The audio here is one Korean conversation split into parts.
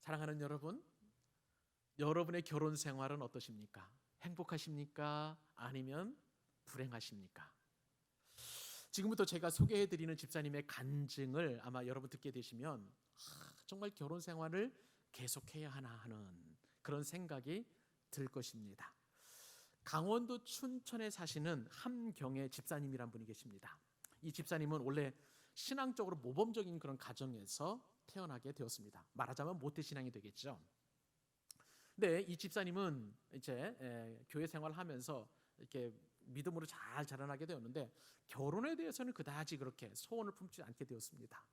사랑하는 여러분, 여러분의 결혼 생활은 어떠십니까? 행복하십니까? 아니면 불행하십니까? 지금부터 제가 소개해드리는 집사님의 간증을 아마 여러분 듣게 되시면 정말 결혼 생활을 계속해야 하나 하는 그런 생각이 들 것입니다. 강원도 춘천에 사시는 함경의 집사님이란 분이 계십니다. 이 집사님은 원래 신앙적으로 모범적인 그런 가정에서 태어나게 되었습니다. 말하자면 모태신앙이 되겠죠. 근데 이 집사님은 이제 교회 생활하면서 이렇게 믿음으로 잘 자라나게 되었는데 결혼에 대해서는 그다지 그렇게 소원을 품지 않게 되었습니다.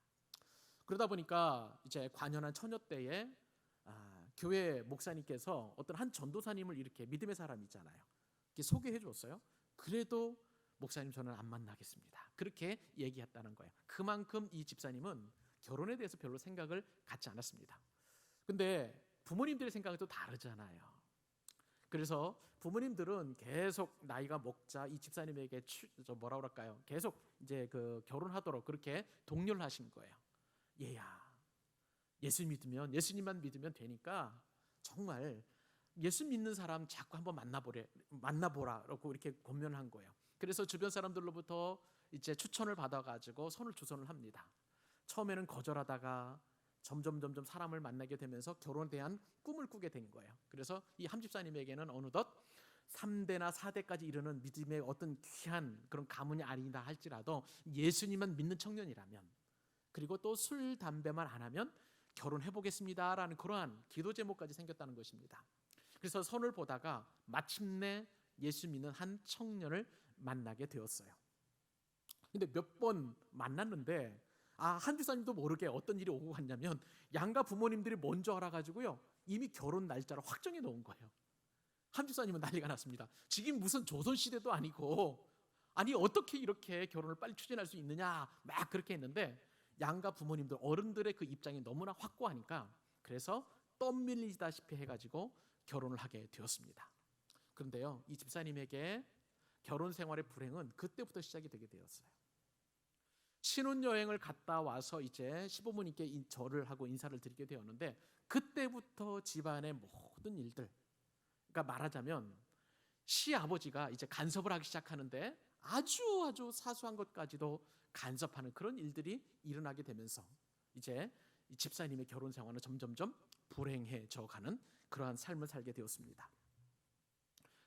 그러다 보니까 이제 관연한 처녀 때에 교회 목사님께서 어떤 한 전도사님을 이렇게 믿음의 사람 있잖아요. 이렇게 소개해 줬어요. 그래도 목사님 저는 안 만나겠습니다. 그렇게 얘기했다는 거예요. 그만큼 이 집사님은 결혼에 대해서 별로 생각을 갖지 않았습니다. 근데 부모님들의 생각은 또 다르잖아요. 그래서 부모님들은 계속 나이가 먹자 이 집사님에게 뭐라 그럴까요? 계속 이제 그 결혼하도록 그렇게 독려를 하신 거예요. 얘야, 예수 믿으면 예수님만 믿으면 되니까 정말 예수 믿는 사람 자꾸 한번 만나보라라고 이렇게 권면한 거예요. 그래서 주변 사람들로부터 이제 추천을 받아가지고 손을 주선을 합니다. 처음에는 거절하다가 점점 사람을 만나게 되면서 결혼에 대한 꿈을 꾸게 된 거예요. 그래서 이 함집사님에게는 어느덧 3대나 4대까지 이르는 믿음의 어떤 귀한 그런 가문이 아니다 할지라도 예수님만 믿는 청년이라면, 그리고 또 술, 담배만 안 하면 결혼해보겠습니다라는 그러한 기도 제목까지 생겼다는 것입니다. 그래서 선을 보다가 마침내 예수 믿는 한 청년을 만나게 되었어요. 근데 몇 번 만났는데 한 주사님도 모르게 어떤 일이 오고 갔냐면 양가 부모님들이 먼저 알아가지고요 이미 결혼 날짜를 확정해 놓은 거예요. 한 주사님은 난리가 났습니다. 지금 무슨 조선시대도 아니고 아니 어떻게 이렇게 결혼을 빨리 추진할 수 있느냐 막 그렇게 했는데 양가 부모님들 어른들의 그 입장이 너무나 확고하니까 그래서 떠밀리다시피 해가지고 결혼을 하게 되었습니다. 그런데요 이 집사님에게 결혼 생활의 불행은 그때부터 시작이 되게 되었어요. 신혼여행을 갔다 와서 이제 시부모님께 절을 하고 인사를 드리게 되었는데 그때부터 집안의 모든 일들, 그러니까 말하자면 시아버지가 이제 간섭을 하기 시작하는데 아주 사소한 것까지도 간섭하는 그런 일들이 일어나게 되면서 이제 이 집사님의 결혼 생활은 점점점 불행해져 가는 그러한 삶을 살게 되었습니다.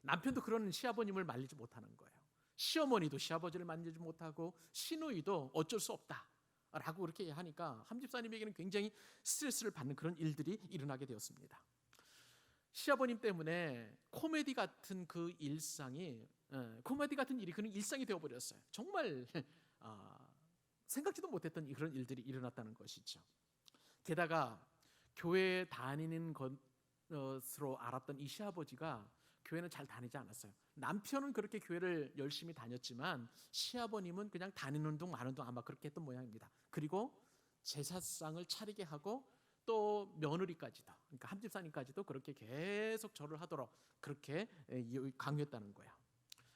남편도 그런 시아버님을 말리지 못하는 거예요. 시어머니도 시아버지를 만지지 못하고 시누이도 어쩔 수 없다라고 그렇게 하니까 함집사님에게는 굉장히 스트레스를 받는 그런 일들이 일어나게 되었습니다. 시아버님 때문에 코미디 같은 그 일상이 코미디 같은 일이 그는 일상이 되어버렸어요. 정말 생각지도 못했던 그런 일들이 일어났다는 것이죠. 게다가 교회에 다니는 것으로 알았던 이 시아버지가 교회는 잘 다니지 않았어요. 남편은 그렇게 교회를 열심히 다녔지만 시아버님은 그냥 다니는 둥 마는 둥 아마 그렇게 했던 모양입니다. 그리고 제사상을 차리게 하고 또 며느리까지도, 그러니까 함집사님까지도 그렇게 계속 절을 하도록 그렇게 강요했다는 거예요.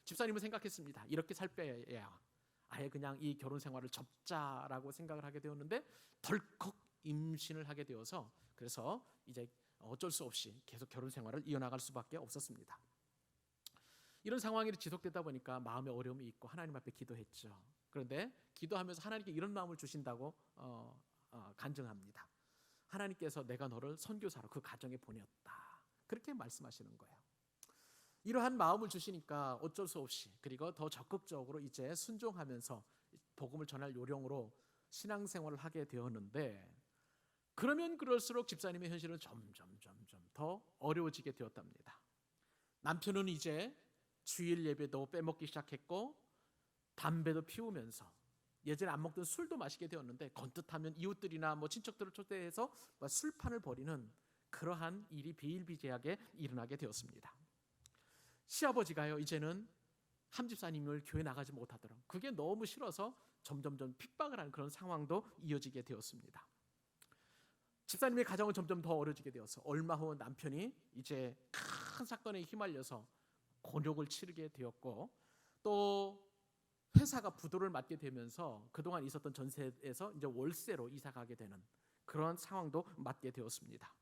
집사님은 생각했습니다. 이렇게 살 빼야 아예 그냥 이 결혼 생활을 접자라고 생각을 하게 되었는데 덜컥 임신을 하게 되어서 그래서 이제 어쩔 수 없이 계속 결혼 생활을 이어나갈 수밖에 없었습니다. 이런 상황이 지속되다 보니까 마음에 어려움이 있고 하나님 앞에 기도했죠. 그런데 기도하면서 하나님께 이런 마음을 주신다고 간증합니다. 하나님께서 내가 너를 선교사로 그 가정에 보냈다. 그렇게 말씀하시는 거예요. 이러한 마음을 주시니까 어쩔 수 없이 그리고 더 적극적으로 이제 순종하면서 복음을 전할 요령으로 신앙생활을 하게 되었는데 그러면 그럴수록 집사님의 현실은 점점 더 어려워지게 되었답니다. 남편은 이제 주일 예배도 빼먹기 시작했고 담배도 피우면서 예전에 안 먹던 술도 마시게 되었는데 건듯하면 이웃들이나 친척들을 초대해서 술판을 벌이는 그러한 일이 비일비재하게 일어나게 되었습니다. 시아버지가요 이제는 함집사님을 교회 나가지 못하도록 그게 너무 싫어서 점점 핍박을 하는 그런 상황도 이어지게 되었습니다. 집사님의 가정은 점점 더 어려지게 되어서 얼마 후 남편이 이제 큰 사건에 휘말려서 곤욕을 치르게 되었고 또 회사가 부도를 맞게 되면서 그동안 있었던 전세에서 이제 월세로 이사 가게 되는 그런 상황도 맞게 되었습니다.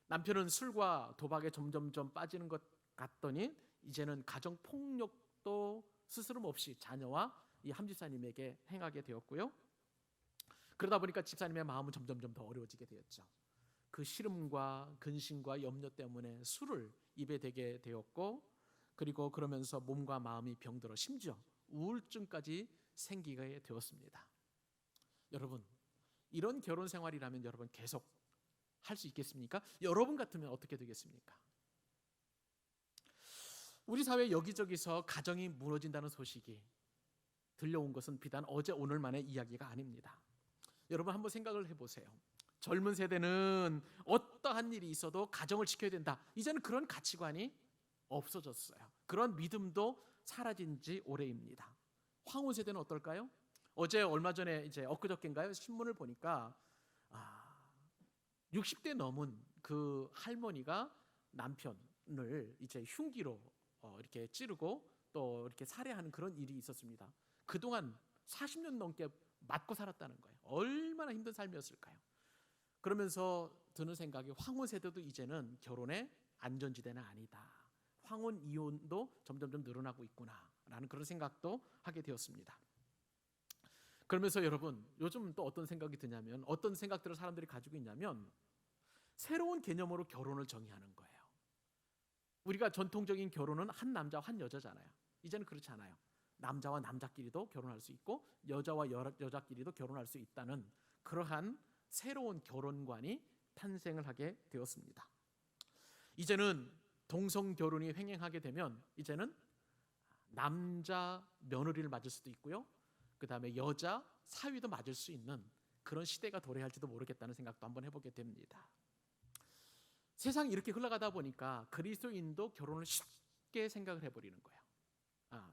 남편은 술과 도박에 점점점 빠지는 것 같더니 이제는 가정 폭력도 스스럼 없이 자녀와 이 함집사님에게 행하게 되었고요. 그러다 보니까 집사님의 마음은 점점점 더 어려워지게 되었죠. 그 시름과 근심과 염려 때문에 술을 입에 대게 되었고, 그리고 그러면서 몸과 마음이 병들어 심지어 우울증까지 생기게 되었습니다. 여러분, 이런 결혼 생활이라면 여러분 계속 할 수 있겠습니까? 여러분 같으면 어떻게 되겠습니까? 우리 사회 여기저기서 가정이 무너진다는 소식이 들려온 것은 비단 어제 오늘만의 이야기가 아닙니다. 여러분 한번 생각을 해보세요. 젊은 세대는 어떠한 일이 있어도 가정을 지켜야 된다. 이제는 그런 가치관이 없어졌어요. 그런 믿음도 사라진 지 오래입니다. 황후 세대는 어떨까요? 어제 얼마 전에 이제 엊그저께인가요? 신문을 보니까 60대 넘은 그 할머니가 남편을 이제 흉기로 이렇게 찌르고 또 이렇게 살해하는 그런 일이 있었습니다. 그동안 40년 넘게 맞고 살았다는 거예요. 얼마나 힘든 삶이었을까요? 그러면서 드는 생각이 황혼 세대도 이제는 결혼의 안전지대는 아니다. 황혼 이혼도 점점점 늘어나고 있구나라는 그런 생각도 하게 되었습니다. 그러면서 여러분 요즘 또 어떤 생각이 드냐면, 어떤 생각들을 사람들이 가지고 있냐면 새로운 개념으로 결혼을 정의하는 거예요. 우리가 전통적인 결혼은 한 남자와 한 여자잖아요. 이제는 그렇지 않아요. 남자와 남자끼리도 결혼할 수 있고 여자와 여자끼리도 결혼할 수 있다는 그러한 새로운 결혼관이 탄생을 하게 되었습니다. 이제는 동성 결혼이 횡행하게 되면 이제는 남자 며느리를 맞을 수도 있고요, 그 다음에 여자 사위도 맞을 수 있는 그런 시대가 도래할지도 모르겠다는 생각도 한번 해보게 됩니다. 세상이 이렇게 흘러가다 보니까 그리스도인도 결혼을 쉽게 생각을 해버리는 거예요.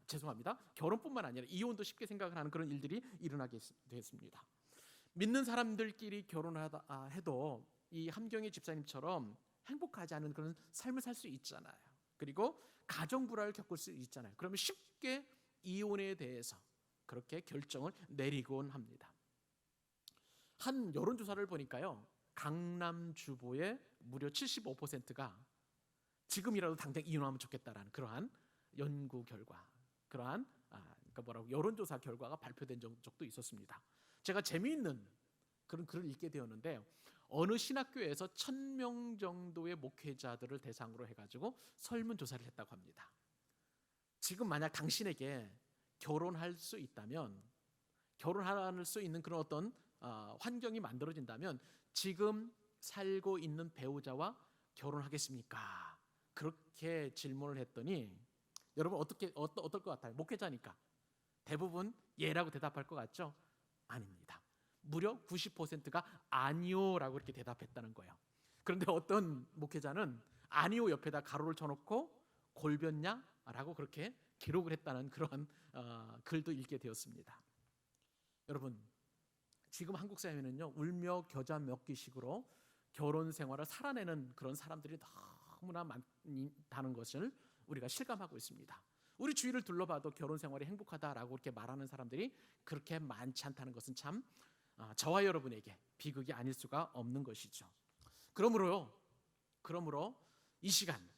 죄송합니다. 결혼뿐만 아니라 이혼도 쉽게 생각을 하는 그런 일들이 일어나게 됐습니다. 믿는 사람들끼리 결혼하다 해도 이 함경희 집사님처럼 행복하지 않은 그런 삶을 살 수 있잖아요. 그리고 가정 불화를 겪을 수 있잖아요. 그러면 쉽게 이혼에 대해서 그렇게 결정을 내리곤 합니다. 한 여론조사를 보니까요, 강남 주보의 무려 75%가 지금이라도 당장 이혼하면 좋겠다라는 그러한 연구 결과, 그러한 여론조사 결과가 발표된 적도 있었습니다. 제가 재미있는 그런 글을 읽게 되었는데, 어느 신학교에서 1000명 정도의 목회자들을 대상으로 해가지고 설문조사를 했다고 합니다. 지금 만약 당신에게 결혼할 수 있다면, 결혼할 수 있는 그런 어떤 환경이 만들어진다면 지금 살고 있는 배우자와 결혼하겠습니까? 그렇게 질문을 했더니 여러분 어떨 것 같아요? 목회자니까 대부분 예라고 대답할 것 같죠? 아닙니다. 무려 90%가 아니요라고 이렇게 대답했다는 거예요. 그런데 어떤 목회자는 아니요 옆에다 가로를 쳐놓고 골변냐라고 그렇게 기록을 했다는 그런 글도 읽게 되었습니다. 여러분, 지금 한국 사회는요, 울며 겨자 먹기식으로 결혼 생활을 살아내는 그런 사람들이 너무나 많다는 것을 우리가 실감하고 있습니다. 우리 주위를 둘러봐도 결혼 생활이 행복하다라고 이렇게 말하는 사람들이 그렇게 많지 않다는 것은 참 저와 여러분에게 비극이 아닐 수가 없는 것이죠. 그러므로 이 시간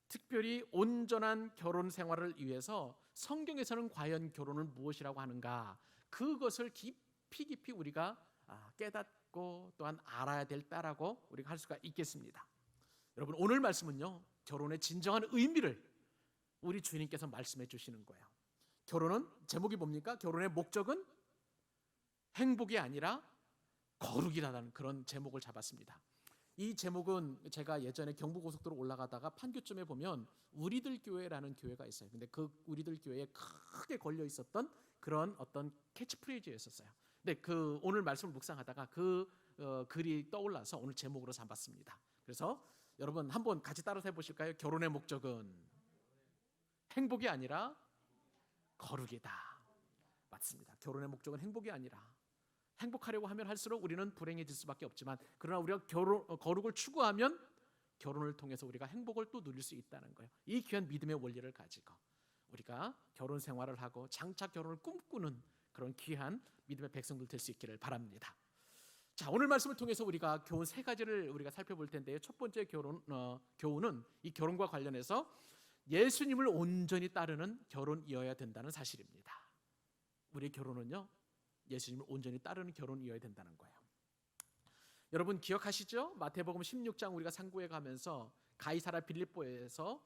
특별히 온전한 결혼 생활을 위해서 성경에서는 과연 결혼을 무엇이라고 하는가, 그것을 깊이 우리가 깨닫고 또한 알아야 될 때라고 우리가 할 수가 있겠습니다. 여러분, 오늘 말씀은요, 결혼의 진정한 의미를 우리 주님께서 말씀해 주시는 거예요. 결혼은 제목이 뭡니까? 결혼의 목적은 행복이 아니라 거룩이라는 그런 제목을 잡았습니다. 이 제목은 제가 예전에 경부고속도로 올라가다가 판교점에 보면 우리들 교회라는 교회가 있어요. 근데 그 우리들 교회에 크게 걸려 있었던 그런 어떤 캐치프레이즈였었어요. 근데 그 오늘 말씀을 묵상하다가 그 글이 떠올라서 오늘 제목으로 잡았습니다. 그래서 여러분 한번 같이 따라서 해보실까요? 결혼의 목적은 행복이 아니라 거룩이다. 맞습니다. 결혼의 목적은 행복이 아니라, 행복하려고 하면 할수록 우리는 불행해질 수밖에 없지만, 그러나 우리가 거룩을 추구하면 결혼을 통해서 우리가 행복을 또 누릴 수 있다는 거예요. 이 귀한 믿음의 원리를 가지고 우리가 결혼 생활을 하고 장차 결혼을 꿈꾸는 그런 귀한 믿음의 백성들 될 수 있기를 바랍니다. 자, 오늘 말씀을 통해서 우리가 교훈 세 가지를 우리가 살펴볼 텐데요. 첫 번째 교훈은 이 결혼과 관련해서 예수님을 온전히 따르는 결혼이어야 된다는 사실입니다. 우리의 결혼은요, 예수님을 온전히 따르는 결혼이어야 된다는 거예요. 여러분 기억하시죠? 마태복음 16장 우리가 상고해 가면서 가이사라 빌립보에서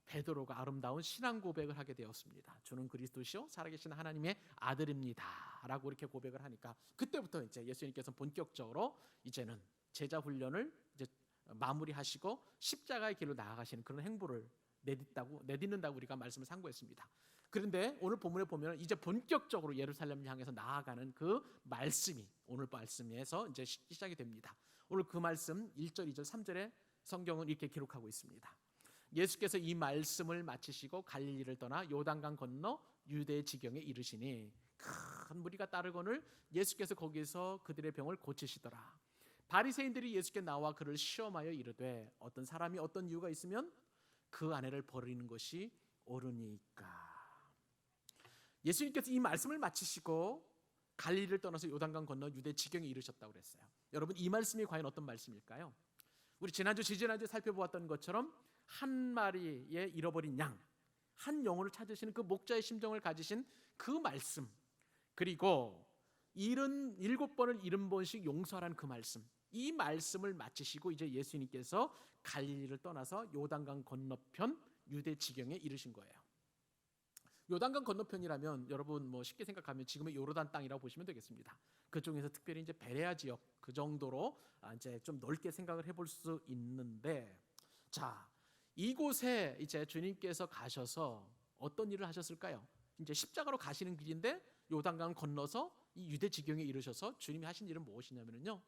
베드로가 아름다운 신앙 고백을 하게 되었습니다. 주는 그리스도시요 살아계신 하나님의 아들입니다라고 이렇게 고백을 하니까 그때부터 이제 예수님께서 본격적으로 이제는 제자 훈련을 이제 마무리하시고 십자가의 길로 나아가시는 그런 행보를 내딛는다고 우리가 말씀을 상고했습니다. 그런데 오늘 본문에 보면 이제 본격적으로 예루살렘을 향해서 나아가는 그 말씀이 오늘 말씀에서 이제 시작이 됩니다. 오늘 그 말씀 1절, 2절, 3절에 성경은 이렇게 기록하고 있습니다. 예수께서 이 말씀을 마치시고 갈릴리를 떠나 요단강 건너 유대 지경에 이르시니 큰 무리가 따르거늘 예수께서 거기서 그들의 병을 고치시더라. 바리새인들이 예수께 나와 그를 시험하여 이르되 어떤 사람이 어떤 이유가 있으면 그 아내를 버리는 것이 옳으니까. 예수님께서 이 말씀을 마치시고 갈릴리를 떠나서 요단강 건너 유대 지경에 이르셨다고 그랬어요. 여러분 이 말씀이 과연 어떤 말씀일까요? 우리 지난주 살펴보았던 것처럼 한 마리의 잃어버린 양, 한 영혼을 찾으시는 그 목자의 심정을 가지신 그 말씀, 그리고 77번을 70번씩 용서하라는 그 말씀, 이 말씀을 마치시고 이제 예수님께서 갈릴리를 떠나서 요단강 건너편 유대 지경에 이르신 거예요. 요단강 건너편이라면 여러분 뭐 쉽게 생각하면 지금의 요르단 땅이라고 보시면 되겠습니다. 그중에서 특별히 이제 베레아 지역 그 정도로 이제 좀 넓게 생각을 해볼 수 있는데, 자 이곳에 이제 주님께서 가셔서 어떤 일을 하셨을까요? 이제 십자가로 가시는 길인데 요단강 건너서 이 유대 지경에 이르셔서 주님이 하신 일은 무엇이냐면요,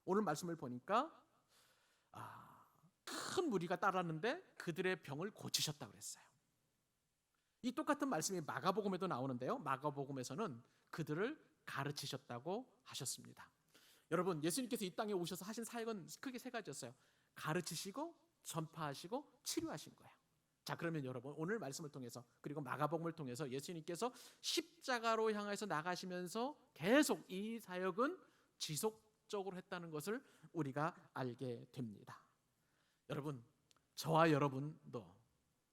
오늘 말씀을 보니까 큰 무리가 따랐는데 그들의 병을 고치셨다고 그랬어요. 이 똑같은 말씀이 마가복음에도 나오는데요, 마가복음에서는 그들을 가르치셨다고 하셨습니다. 여러분 예수님께서 이 땅에 오셔서 하신 사역은 크게 세 가지였어요. 가르치시고 전파하시고 치료하신 거예요. 자 그러면 여러분 오늘 말씀을 통해서 그리고 마가복음을 통해서 예수님께서 십자가로 향해서 나가시면서 계속 이 사역은 지속적으로 했다는 것을 우리가 알게 됩니다. 여러분 저와 여러분도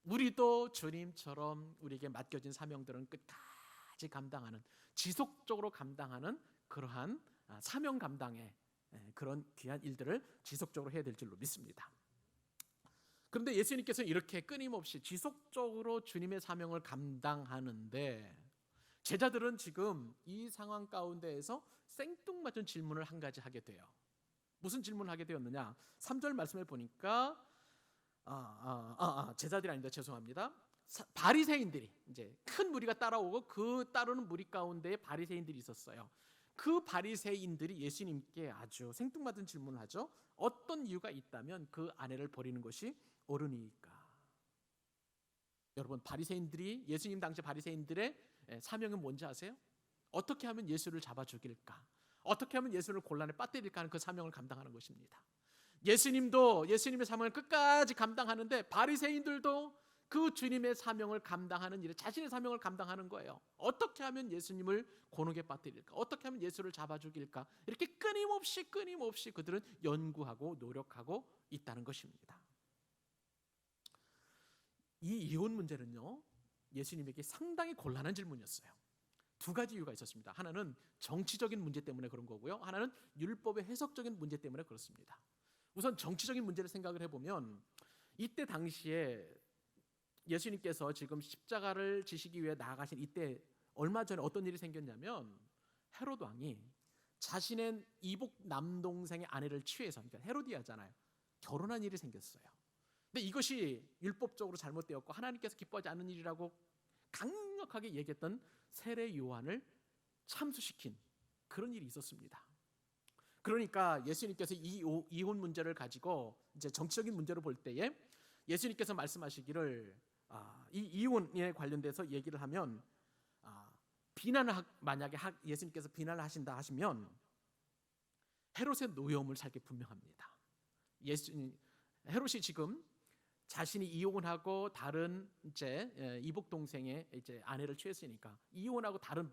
우리도 주님처럼 우리에게 맡겨진 사명들은 끝까지 감당하는, 지속적으로 감당하는 그러한 사명 감당의 그런 귀한 일들을 지속적으로 해야 될 줄로 믿습니다. 그런데 예수님께서 이렇게 끊임없이 지속적으로 주님의 사명을 감당하는데 제자들은 지금 이 상황 가운데에서 생뚱맞은 질문을 한 가지 하게 돼요. 무슨 질문을 하게 되었느냐? 3절 말씀에 보니까 제자들이 아닙니다. 죄송합니다. 바리새인들이 이제 큰 무리가 따라오고 그 따르는 무리 가운데 바리새인들이 있었어요. 그 바리새인들이 예수님께 아주 생뚱맞은 질문을 하죠. 어떤 이유가 있다면 그 아내를 버리는 것이 옳으니까. 여러분 바리새인들이 예수님 당시 바리새인들의 사명은 뭔지 아세요? 어떻게 하면 예수를 잡아 죽일까? 어떻게 하면 예수를 곤란에 빠뜨릴까 하는 그 사명을 감당하는 것입니다. 예수님도 예수님의 사명을 끝까지 감당하는데 바리새인들도 그 주님의 사명을 감당하는 일에 자신의 사명을 감당하는 거예요. 어떻게 하면 예수님을 곤혹에 빠뜨릴까? 어떻게 하면 예수를 잡아 죽일까? 이렇게 끊임없이 그들은 연구하고 노력하고 있다는 것입니다. 이 이혼 문제는요, 예수님에게 상당히 곤란한 질문이었어요. 두 가지 이유가 있었습니다. 하나는 정치적인 문제 때문에 그런 거고요, 하나는 율법의 해석적인 문제 때문에 그렇습니다. 우선 정치적인 문제를 생각을 해보면 이때 당시에 예수님께서 지금 십자가를 지시기 위해 나아가신 이때 얼마 전에 어떤 일이 생겼냐면 헤롯 왕이 자신의 이복 남동생의 아내를 취해서, 그러니까 헤로디아잖아요, 결혼한 일이 생겼어요. 근데 이것이 율법적으로 잘못되었고 하나님께서 기뻐하지 않는 일이라고 강력하게 얘기했던 세례 요한을 참수시킨 그런 일이 있었습니다. 그러니까 예수님께서 이 이혼 문제를 가지고 이제 정치적인 문제로 볼 때에 예수님께서 말씀하시기를 이 이혼에 관련돼서 얘기를 하면 만약에 예수님께서 비난을 하신다 하시면 헤롯의 노여움을 살게 분명합니다. 헤롯이 지금 자신이 이혼하고 다른 이제 이복 동생의 이제 아내를 취했으니까, 이혼하고 다른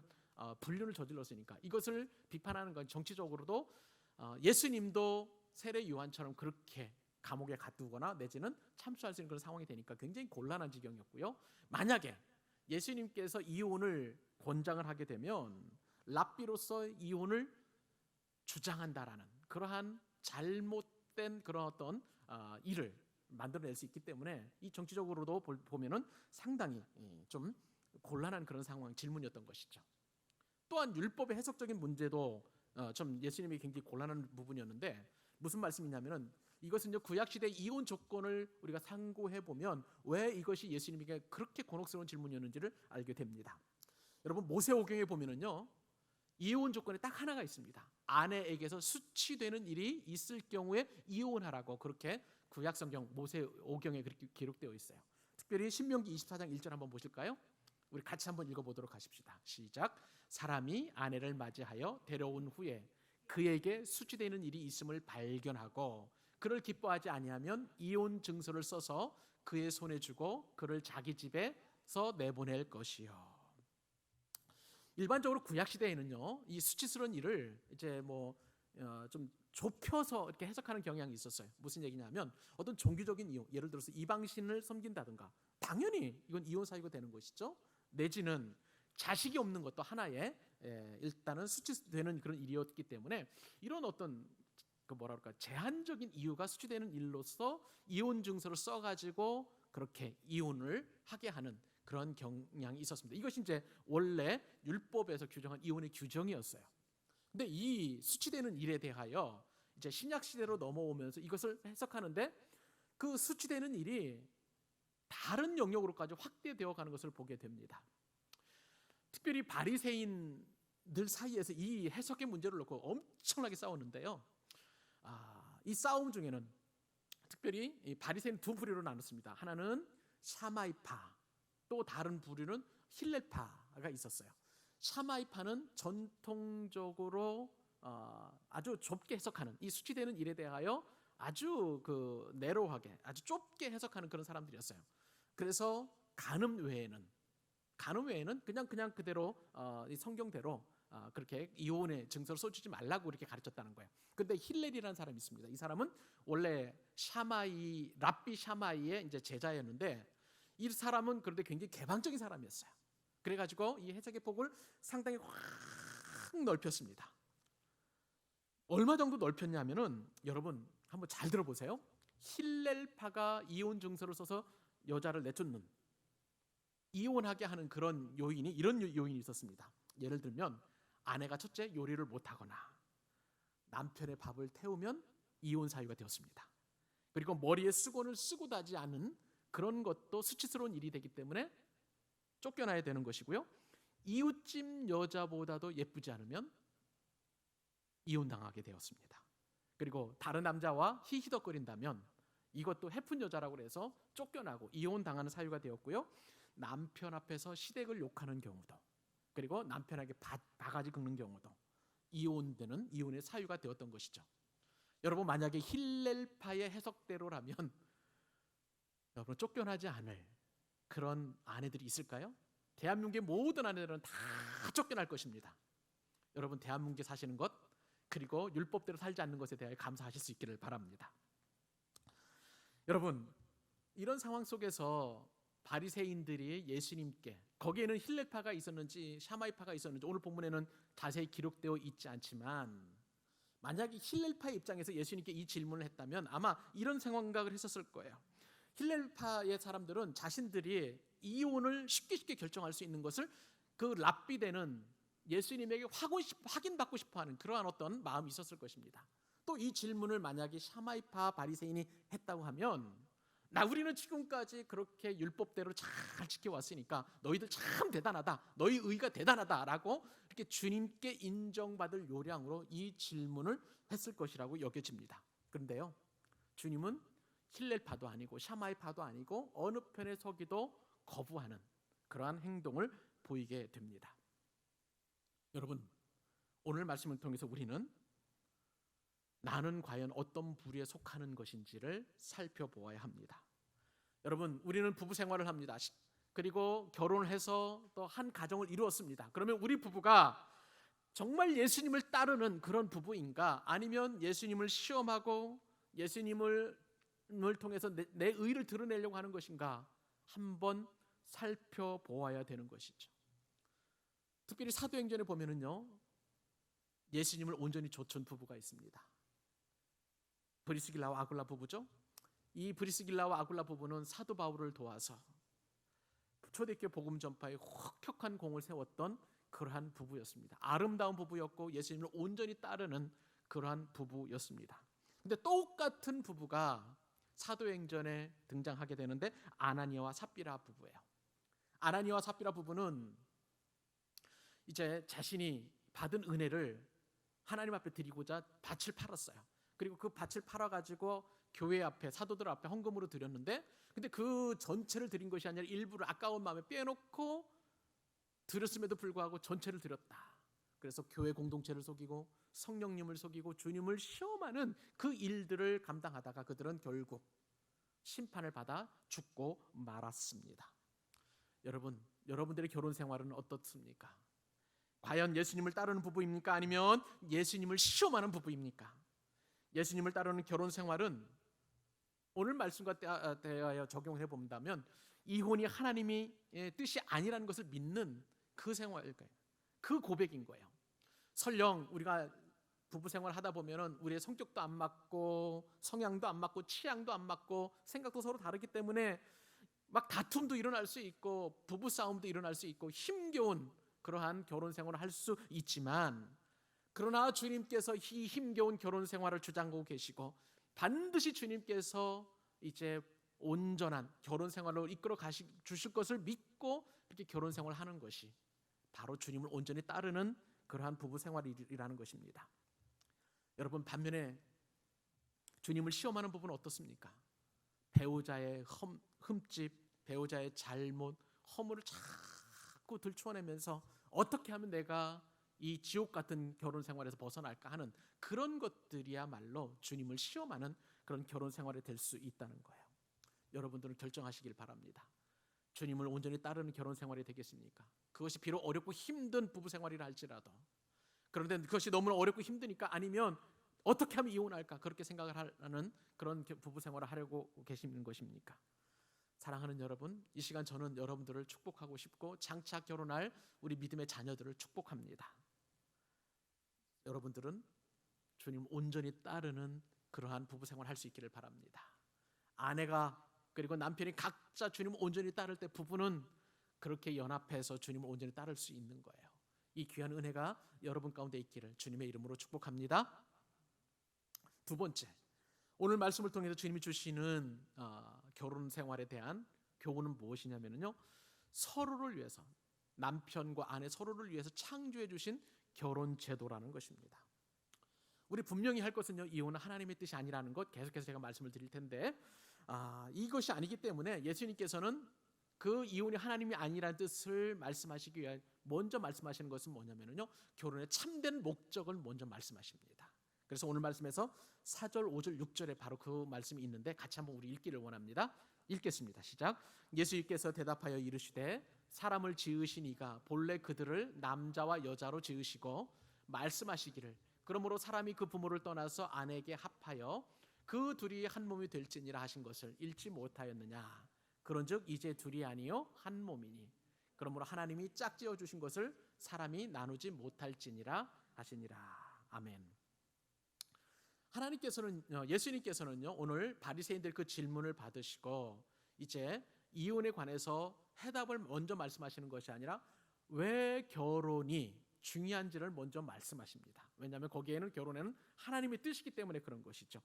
불륜을 저질렀으니까 이것을 비판하는 건 정치적으로도 예수님도 세례 요한처럼 그렇게 감옥에 가두거나 내지는 참수할 수 있는 그런 상황이 되니까 굉장히 곤란한 지경이었고요. 만약에 예수님께서 이혼을 권장을 하게 되면 랍비로서 이혼을 주장한다라는 그러한 잘못된 그런 어떤 일을 만들어낼 수 있기 때문에 이 정치적으로도 보면은 상당히 좀 곤란한 그런 상황 질문이었던 것이죠. 또한 율법의 해석적인 문제도 좀 예수님이 굉장히 곤란한 부분이었는데 무슨 말씀이냐면은 이것은 구약 시대 이혼 조건을 우리가 상고해 보면 왜 이것이 예수님에게 그렇게 곤혹스러운 질문이었는지를 알게 됩니다. 여러분 모세오경에 보면은요 이혼 조건에 딱 하나가 있습니다. 아내에게서 수치되는 일이 있을 경우에 이혼하라고 그렇게 구약 성경 모세오경에 그렇게 기록되어 있어요. 특별히 신명기 24장 1절 한번 보실까요? 우리 같이 한번 읽어보도록 하십시다. 시작. 사람이 아내를 맞이하여 데려온 후에 그에게 수치되는 일이 있음을 발견하고 그를 기뻐하지 아니하면 이혼 증서를 써서 그의 손에 주고 그를 자기 집에서 내보낼 것이요. 일반적으로 구약 시대에는요 이 수치스러운 일을 이제 좀 좁혀서 이렇게 해석하는 경향이 있었어요. 무슨 얘기냐면 어떤 종교적인 이유, 예를 들어서 이방신을 섬긴다든가 당연히 이건 이혼 사유가 되는 것이죠. 내지는 자식이 없는 것도 하나의 일단은 수치되는 그런 일이었기 때문에 이런 어떤 제한적인 이유가 수치되는 일로서 이혼 증서를 써가지고 그렇게 이혼을 하게 하는 그런 경향이 있었습니다. 이것이 이제 원래 율법에서 규정한 이혼의 규정이었어요. 근데 이 수치되는 일에 대하여 이제 신약 시대로 넘어오면서 이것을 해석하는데 그 수치되는 일이 다른 영역으로까지 확대되어 가는 것을 보게 됩니다. 특별히 바리새인들 사이에서 이 해석의 문제를 놓고 엄청나게 싸우는데요. 이 싸움 중에는 특별히 이 바리새인 두 부류로 나눴습니다. 하나는 샤마이파, 또 다른 부류는 힐렐파가 있었어요. 샤마이파는 전통적으로 아주 좁게 해석하는 이 수치되는 일에 대하여 아주 내로하게 아주 좁게 해석하는 그런 사람들이었어요. 그래서 간음 외에는 그냥 그대로 이 성경대로 그렇게 이혼의 증서를 써주지 말라고 이렇게 가르쳤다는 거예요. 근데 힐렐이라는 사람이 있습니다. 이 사람은 원래 랍비 샤마이의 이제 제자였는데 이 사람은 그런데 굉장히 개방적인 사람이었어요. 그래가지고 이 해석의 폭을 상당히 확 넓혔습니다. 얼마 정도 넓혔냐면은 여러분 한번 잘 들어보세요. 힐렐파가 이혼 증서를 써서 여자를 내쫓는 이혼하게 하는 그런 요인이 이런 요인이 있었습니다. 예를 들면 아내가 첫째 요리를 못하거나 남편의 밥을 태우면 이혼 사유가 되었습니다. 그리고 머리에 수건을 쓰고 다지 않은 그런 것도 수치스러운 일이 되기 때문에 쫓겨나야 되는 것이고요. 이웃집 여자보다도 예쁘지 않으면 이혼당하게 되었습니다. 그리고 다른 남자와 히히덕거린다면 이것도 해픈 여자라고 해서 쫓겨나고 이혼당하는 사유가 되었고요. 남편 앞에서 시댁을 욕하는 경우도 그리고 남편에게 바가지 긁는 경우도 이혼의 사유가 되었던 것이죠. 여러분 만약에 힐렐파의 해석대로라면 여러분 쫓겨나지 않을 그런 아내들이 있을까요? 대한민국의 모든 아내들은 다 쫓겨날 것입니다. 여러분 대한민국에 사시는 것 그리고 율법대로 살지 않는 것에 대하여 감사하실 수 있기를 바랍니다. 여러분 이런 상황 속에서 바리새인들이 예수님께 거기에는 힐렐파가 있었는지 샤마이파가 있었는지 오늘 본문에는 자세히 기록되어 있지 않지만 만약에 힐렐파의 입장에서 예수님께 이 질문을 했다면 아마 이런 생각을 했었을 거예요. 힐렐파의 사람들은 자신들이 이혼을 쉽게 결정할 수 있는 것을 그 랍비되는 예수님에게 확인받고 싶어하는 그러한 어떤 마음이 있었을 것입니다. 또 이 질문을 만약에 샤마이파 바리새인이 했다고 하면 우리는 지금까지 그렇게 율법대로 잘 지켜왔으니까 너희들 참 대단하다, 너희 의가 대단하다라고 이렇게 주님께 인정받을 요량으로 이 질문을 했을 것이라고 여겨집니다. 그런데요, 주님은 힐렐파도 아니고 샤마이파도 아니고 어느 편에 서기도 거부하는 그러한 행동을 보이게 됩니다. 여러분, 오늘 말씀을 통해서 우리는 나는 과연 어떤 부류에 속하는 것인지를 살펴보아야 합니다. 여러분, 우리는 부부 생활을 합니다. 그리고 결혼을 해서 또 한 가정을 이루었습니다. 그러면 우리 부부가 정말 예수님을 따르는 그런 부부인가? 아니면 예수님을 시험하고 예수님을 통해서 내 의를 드러내려고 하는 것인가? 한번 살펴보아야 되는 것이죠. 특별히 사도행전에 보면은요, 예수님을 온전히 좇은 부부가 있습니다. 브리스길라와 아굴라 부부죠. 이 브리스길라와 아굴라 부부는 사도 바울을 도와서 초대교회 복음 전파에 혹독한 공을 세웠던 그러한 부부였습니다. 아름다운 부부였고 예수님을 온전히 따르는 그러한 부부였습니다. 근데 똑같은 부부가 사도행전에 등장하게 되는데 아나니아와 삽비라 부부예요. 아나니아와 삽비라 부부는 이제 자신이 받은 은혜를 하나님 앞에 드리고자 밭을 팔았어요. 그리고 그 밭을 팔아가지고 교회 앞에 사도들 앞에 헌금으로 드렸는데, 근데 그 전체를 드린 것이 아니라 일부를 아까운 마음에 빼놓고 드렸음에도 불구하고 전체를 드렸다. 그래서 교회 공동체를 속이고 성령님을 속이고 주님을 시험하는 그 일들을 감당하다가 그들은 결국 심판을 받아 죽고 말았습니다. 여러분, 여러분들의 결혼 생활은 어떻습니까? 과연 예수님을 따르는 부부입니까? 아니면 예수님을 시험하는 부부입니까? 예수님을 따르는 결혼 생활은 오늘 말씀과 대하여 적용해 본다면 이혼이 하나님의 뜻이 아니라는 것을 믿는 그 생활일 거예요. 그 고백인 거예요. 설령 우리가 부부 생활 하다 보면은 우리의 성격도 안 맞고 성향도 안 맞고 취향도 안 맞고 생각도 서로 다르기 때문에 막 다툼도 일어날 수 있고 부부 싸움도 일어날 수 있고 힘겨운 그러한 결혼 생활을 할 수 있지만, 그러나 주님께서 이 힘겨운 결혼 생활을 주장하고 계시고 반드시 주님께서 이제 온전한 결혼 생활로 이끌어 주실 것을 믿고 이렇게 결혼 생활을 하는 것이 바로 주님을 온전히 따르는 그러한 부부 생활이라는 것입니다. 여러분, 반면에 주님을 시험하는 부분은 어떻습니까? 배우자의 흠집, 배우자의 잘못, 허물을 자꾸 들추어내면서 어떻게 하면 내가 이 지옥 같은 결혼 생활에서 벗어날까 하는 그런 것들이야말로 주님을 시험하는 그런 결혼 생활이 될 수 있다는 거예요. 여러분들은 결정하시길 바랍니다. 주님을 온전히 따르는 결혼 생활이 되겠습니까? 그것이 비록 어렵고 힘든 부부 생활이라 할지라도, 그런데 그것이 너무 어렵고 힘드니까 아니면 어떻게 하면 이혼할까 그렇게 생각을 하는 그런 부부 생활을 하려고 계시는 것입니까? 사랑하는 여러분, 이 시간 저는 여러분들을 축복하고 싶고 장차 결혼할 우리 믿음의 자녀들을 축복합니다. 여러분들은 주님 온전히 따르는 그러한 부부 생활을 할 수 있기를 바랍니다. 아내가 그리고 남편이 각자 주님을 온전히 따를 때 부부는 그렇게 연합해서 주님을 온전히 따를 수 있는 거예요. 이 귀한 은혜가 여러분 가운데 있기를 주님의 이름으로 축복합니다. 두 번째, 오늘 말씀을 통해서 주님이 주시는 결혼 생활에 대한 교훈은 무엇이냐면요, 서로를 위해서, 남편과 아내 서로를 위해서 창조해 주신 결혼 제도라는 것입니다. 우리 분명히 할 것은요, 이혼은 하나님의 뜻이 아니라는 것 계속해서 제가 말씀을 드릴 텐데, 이것이 아니기 때문에 예수님께서는 그 이혼이 하나님이 아니라는 뜻을 말씀하시기 위해 먼저 말씀하시는 것은 뭐냐면요, 결혼의 참된 목적을 먼저 말씀하십니다. 그래서 오늘 말씀에서 4절, 5절, 6절에 바로 그 말씀이 있는데 같이 한번 우리 읽기를 원합니다. 읽겠습니다. 시작. 예수께서 대답하여 이르시되 사람을 지으신 이가 본래 그들을 남자와 여자로 지으시고 말씀하시기를 그러므로 사람이 그 부모를 떠나서 아내에게 합하여 그 둘이 한 몸이 될지니라 하신 것을 읽지 못하였느냐. 그런즉 이제 둘이 아니요 한 몸이니 그러므로 하나님이 짝지어 주신 것을 사람이 나누지 못할지니라 하시니라. 아멘. 하나님께서는 예수님께서는요 오늘 바리새인들 그 질문을 받으시고 이제 이혼에 관해서 해답을 먼저 말씀하시는 것이 아니라 왜 결혼이 중요한지를 먼저 말씀하십니다. 왜냐하면 거기에는 결혼에는 하나님의 뜻이기 때문에 그런 것이죠.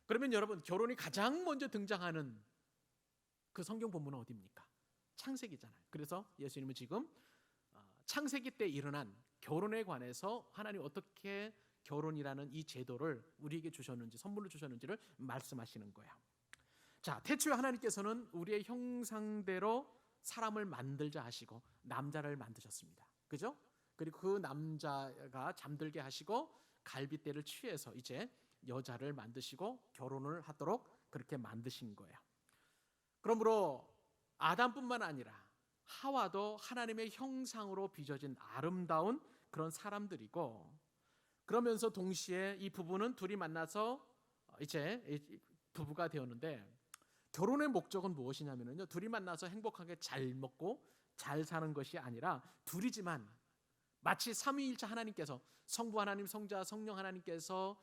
그러면 여러분, 결혼이 가장 먼저 등장하는 그 성경 본문은 어디입니까? 창세기잖아요. 그래서 예수님은 지금 창세기 때 일어난 결혼에 관해서 하나님 어떻게 결혼이라는 이 제도를 우리에게 주셨는지, 선물로 주셨는지를 말씀하시는 거예요. 자, 태초에 하나님께서는 우리의 형상대로 사람을 만들자 하시고 남자를 만드셨습니다. 그죠? 그리고 그 남자가 잠들게 하시고 갈빗대를 취해서 이제 여자를 만드시고 결혼을 하도록 그렇게 만드신 거예요. 그러므로 아담뿐만 아니라 하와도 하나님의 형상으로 빚어진 아름다운 그런 사람들이고, 그러면서 동시에 이 부부는 둘이 만나서 이제 부부가 되었는데, 결혼의 목적은 무엇이냐면요, 둘이 만나서 행복하게 잘 먹고 잘 사는 것이 아니라, 둘이지만 마치 삼위일체 하나님께서, 성부 하나님, 성자, 성령 하나님께서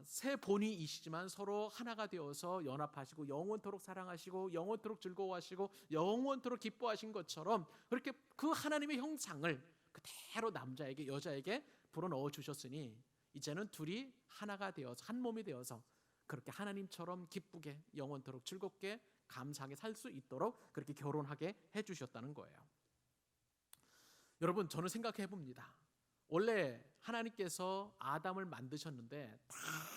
세 본이이시지만 서로 하나가 되어서 연합하시고 영원토록 사랑하시고 영원토록 즐거워하시고 영원토록 기뻐하신 것처럼, 그렇게 그 하나님의 형상을 그대로 남자에게 여자에게 불어넣어 주셨으니, 이제는 둘이 하나가 되어서 한 몸이 되어서 그렇게 하나님처럼 기쁘게 영원토록 즐겁게 감사하게 살 수 있도록 그렇게 결혼하게 해주셨다는 거예요. 여러분, 저는 생각해 봅니다. 원래 하나님께서 아담을 만드셨는데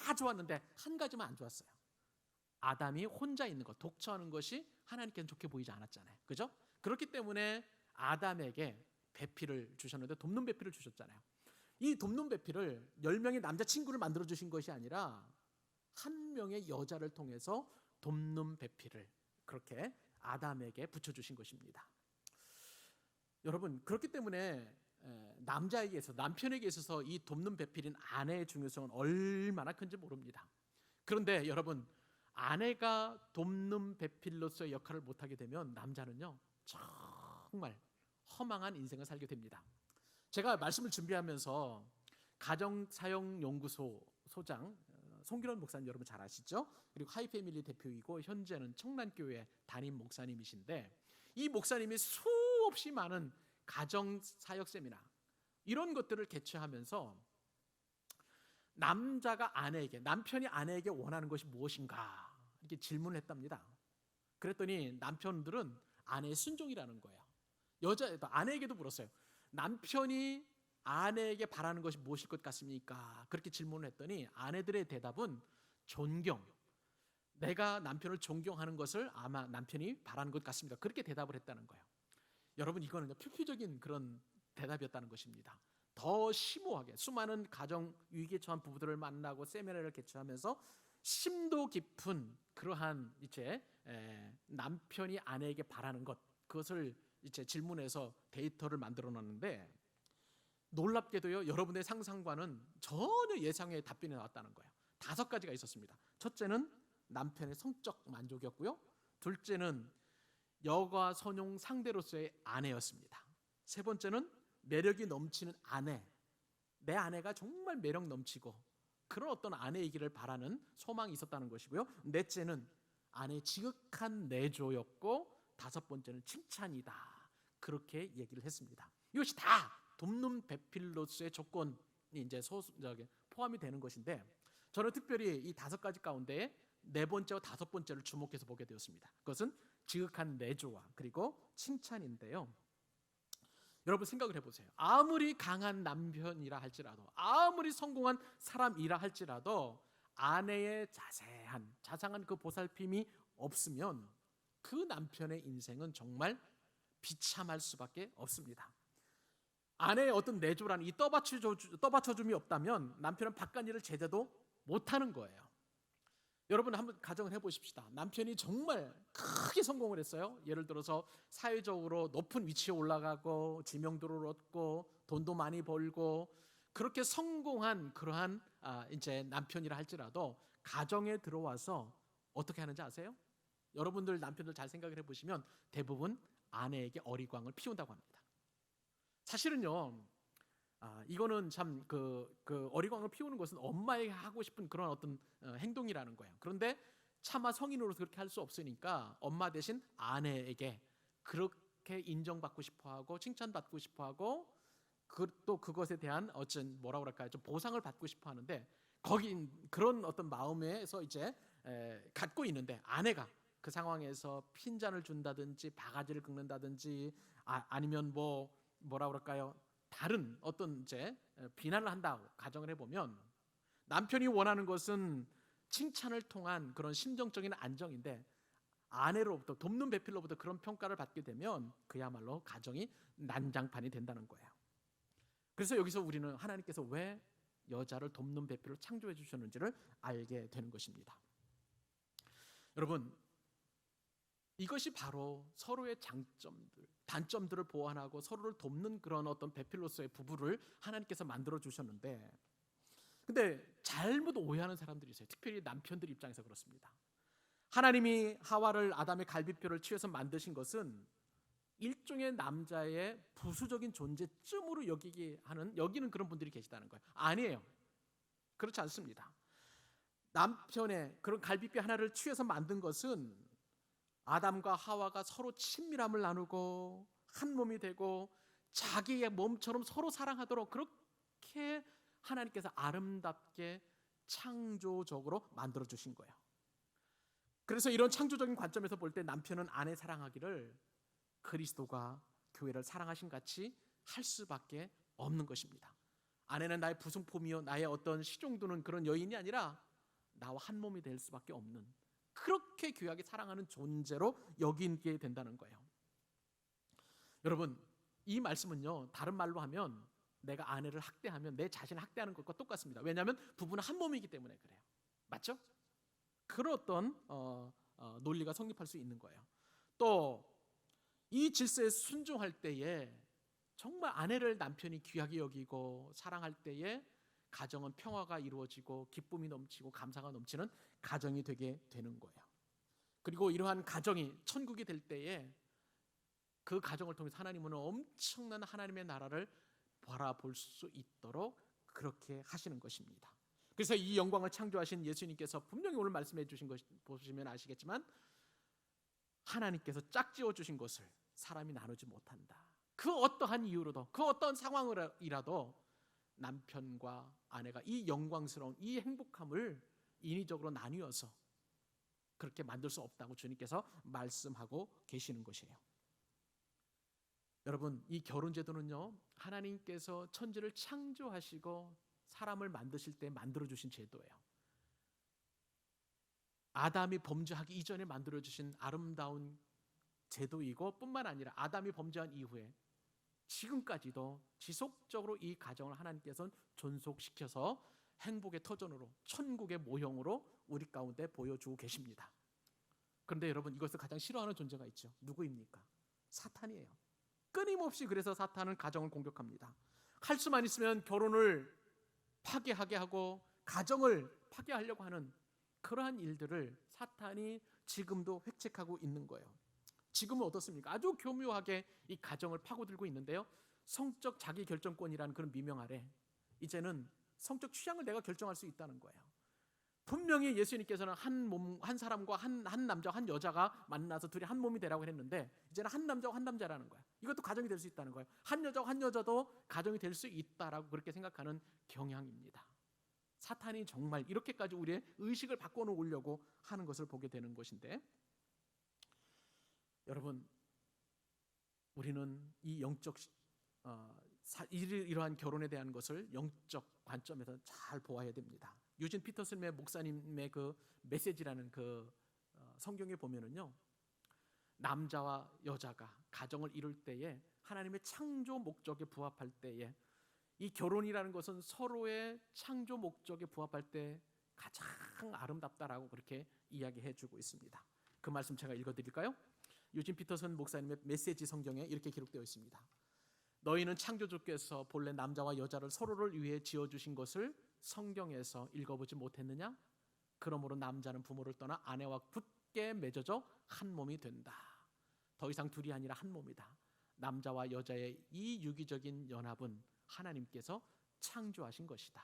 다 좋았는데 한 가지만 안 좋았어요. 아담이 혼자 있는 것, 독처하는 것이 하나님께는 좋게 보이지 않았잖아요. 그죠? 그렇기 때문에 아담에게 배필을 주셨는데, 돕는 배필을 주셨잖아요. 이 돕는 배필을 10명의 남자친구를 만들어 주신 것이 아니라 한 명의 여자를 통해서 돕는 배필을 그렇게 아담에게 붙여주신 것입니다. 여러분, 그렇기 때문에 남자에게 있어서, 남편에게 있어서 이 돕는 배필인 아내의 중요성은 얼마나 큰지 모릅니다. 그런데 여러분, 아내가 돕는 배필로서의 역할을 못하게 되면 남자는요, 정말 허망한 인생을 살게 됩니다. 제가 말씀을 준비하면서 가정사역연구소 소장 송기론 목사님 여러분 잘 아시죠? 그리고 하이패밀리 대표이고 현재는 청란교회 담임 목사님이신데, 이 목사님이 수없이 많은 가정사역 세미나 이런 것들을 개최하면서 남편이 아내에게 원하는 것이 무엇인가 이렇게 질문을 했답니다. 그랬더니 남편들은 아내의 순종이라는 거예요. 아내에게도 물었어요. 남편이 아내에게 바라는 것이 무엇일 것 같습니까? 그렇게 질문을 했더니 아내들의 대답은 존경, 내가 남편을 존경하는 것을 아마 남편이 바라는 것 같습니다. 그렇게 대답을 했다는 거예요. 여러분, 이거는 표피적인 그런 대답이었다는 것입니다. 더 심오하게 수많은 가정 위기에 처한 부부들을 만나고 세미나를 개최하면서 심도 깊은 그러한 이제 남편이 아내에게 바라는 것, 그것을 이제 질문해서 데이터를 만들어 놨는데, 놀랍게도요, 여러분의 상상과는 전혀 예상의 답변이 나왔다는 거예요. 5가지가 있었습니다. 첫째는 남편의 성적 만족이었고요, 둘째는 여가 선용 상대로서의 아내였습니다. 세 번째는 매력이 넘치는 아내, 내 아내가 정말 매력 넘치고 그런 어떤 아내이기를 바라는 소망이 있었다는 것이고요, 넷째는 아내의 지극한 내조였고, 5번째는 칭찬이다, 그렇게 얘기를 했습니다. 이것이 다 돕는 배필로서의 조건이 이제 포함이 되는 것인데, 저는 특별히 이 5가지 가운데 4번째와 5번째를 주목해서 보게 되었습니다. 그것은 지극한 내조와 그리고 칭찬인데요. 여러분 생각을 해보세요. 아무리 강한 남편이라 할지라도, 아무리 성공한 사람이라 할지라도 아내의 자상한 그 보살핌이 없으면 그 남편의 인생은 정말 비참할 수밖에 없습니다. 아내의 어떤 내조라는 이 떠받쳐줌이 없다면 남편은 바깥일을 제대로 못하는 거예요. 여러분 한번 가정을 해보십시다. 남편이 정말 크게 성공을 했어요. 예를 들어서 사회적으로 높은 위치에 올라가고 지명도를 얻고 돈도 많이 벌고 그렇게 성공한 그러한 이제 남편이라 할지라도 가정에 들어와서 어떻게 하는지 아세요? 여러분들 남편들 잘 생각을 해보시면 대부분 아내에게 어리광을 피운다고 합니다. 사실은요, 이거는 참 그 어리광을 피우는 것은 엄마에게 하고 싶은 그런 어떤 행동이라는 거예요. 그런데 차마 성인으로서 그렇게 할 수 없으니까 엄마 대신 아내에게 그렇게 인정받고 싶어하고 칭찬받고 싶어하고 또 그것에 대한 어떤 뭐라고 할까요, 좀 보상을 받고 싶어하는데, 거기 그런 어떤 마음에서 이제 갖고 있는데, 아내가 그 상황에서 핀잔을 준다든지 바가지를 긁는다든지 아니면 뭐라 그럴까요, 다른 어떤 이제 비난을 한다고 가정을 해보면, 남편이 원하는 것은 칭찬을 통한 그런 심정적인 안정인데 아내로부터, 돕는 배필로부터 그런 평가를 받게 되면 그야말로 가정이 난장판이 된다는 거예요. 그래서 여기서 우리는 하나님께서 왜 여자를 돕는 배필로 창조해 주셨는지를 알게 되는 것입니다. 여러분, 이것이 바로 서로의 장점들, 단점들을 보완하고 서로를 돕는 그런 어떤 배필로서의 부부를 하나님께서 만들어 주셨는데, 근데 잘못 오해하는 사람들이 있어요. 특별히 남편들 입장에서 그렇습니다. 하나님이 하와를 아담의 갈비뼈를 치워서 만드신 것은 일종의 남자의 부수적인 존재쯤으로 여기는 그런 분들이 계시다는 거예요. 아니에요. 그렇지 않습니다. 남편의 그런 갈비뼈 하나를 취해서 만든 것은 아담과 하와가 서로 친밀함을 나누고 한 몸이 되고 자기의 몸처럼 서로 사랑하도록 그렇게 하나님께서 아름답게 창조적으로 만들어 주신 거예요. 그래서 이런 창조적인 관점에서 볼 때 남편은 아내 사랑하기를 그리스도가 교회를 사랑하신 같이 할 수밖에 없는 것입니다. 아내는 나의 부속품이요 나의 어떤 시종두는 그런 여인이 아니라 나와 한 몸이 될 수밖에 없는, 그렇게 귀하게 사랑하는 존재로 여기게 된다는 거예요. 여러분, 이 말씀은요, 다른 말로 하면 내가 아내를 학대하면 내 자신을 학대하는 것과 똑같습니다. 왜냐하면 부부는 한 몸이기 때문에 그래요. 맞죠? 그런 어떤 논리가 성립할 수 있는 거예요. 또 이 질서에 순종할 때에 정말 아내를 남편이 귀하게 여기고 사랑할 때에 가정은 평화가 이루어지고 기쁨이 넘치고 감사가 넘치는 가정이 되게 되는 거예요. 그리고 이러한 가정이 천국이 될 때에 그 가정을 통해서 하나님은 엄청난 하나님의 나라를 바라볼 수 있도록 그렇게 하시는 것입니다. 그래서 이 영광을 창조하신 예수님께서 분명히 오늘 말씀해 주신 것 보시면 아시겠지만, 하나님께서 짝지어 주신 것을 사람이 나누지 못한다. 그 어떠한 이유로도, 그 어떤 상황이라도 남편과 아내가 이 영광스러운 이 행복함을 인위적으로 나뉘어서 그렇게 만들 수 없다고 주님께서 말씀하고 계시는 것이에요. 여러분, 이 결혼제도는요, 하나님께서 천지를 창조하시고 사람을 만드실 때 만들어주신 제도예요. 아담이 범죄하기 이전에 만들어주신 아름다운 제도이고, 뿐만 아니라 아담이 범죄한 이후에 지금까지도 지속적으로 이 가정을 하나님께서는 존속시켜서 행복의 터전으로, 천국의 모형으로 우리 가운데 보여주고 계십니다. 그런데 여러분, 이것을 가장 싫어하는 존재가 있죠. 누구입니까? 사탄이에요. 끊임없이 그래서 사탄은 가정을 공격합니다. 할 수만 있으면 결혼을 파괴하게 하고 가정을 파괴하려고 하는 그러한 일들을 사탄이 지금도 획책하고 있는 거예요. 지금은 어떻습니까? 아주 교묘하게 이 가정을 파고들고 있는데요, 성적 자기 결정권이라는 그런 미명 아래 이제는 성적 취향을 내가 결정할 수 있다는 거예요. 분명히 예수님께서는 한 사람과 한 남자와 한 여자가 만나서 둘이 한 몸이 되라고 했는데, 이제는 한 남자와 한 남자라는 거예요. 이것도 가정이 될 수 있다는 거예요. 한 여자와 한 여자도 가정이 될 수 있다라고 그렇게 생각하는 경향입니다. 사탄이 정말 이렇게까지 우리의 의식을 바꿔놓으려고 하는 것을 보게 되는 것인데, 여러분, 우리는 이 영적 이러한 결혼에 대한 것을 영적 관점에서 잘 보아야 됩니다. 유진 피터슨의 목사님의 그 메시지라는 그 성경에 보면은요, 남자와 여자가 가정을 이룰 때에 하나님의 창조 목적에 부합할 때에 이 결혼이라는 것은 서로의 창조 목적에 부합할 때 가장 아름답다라고 그렇게 이야기해주고 있습니다. 그 말씀 제가 읽어드릴까요? 유진 피터슨 목사님의 메시지 성경에 이렇게 기록되어 있습니다. 너희는 창조주께서 본래 남자와 여자를 서로를 위해 지어주신 것을 성경에서 읽어보지 못했느냐? 그러므로 남자는 부모를 떠나 아내와 굳게 맺어져 한 몸이 된다. 더 이상 둘이 아니라 한 몸이다. 남자와 여자의 이 유기적인 연합은 하나님께서 창조하신 것이다.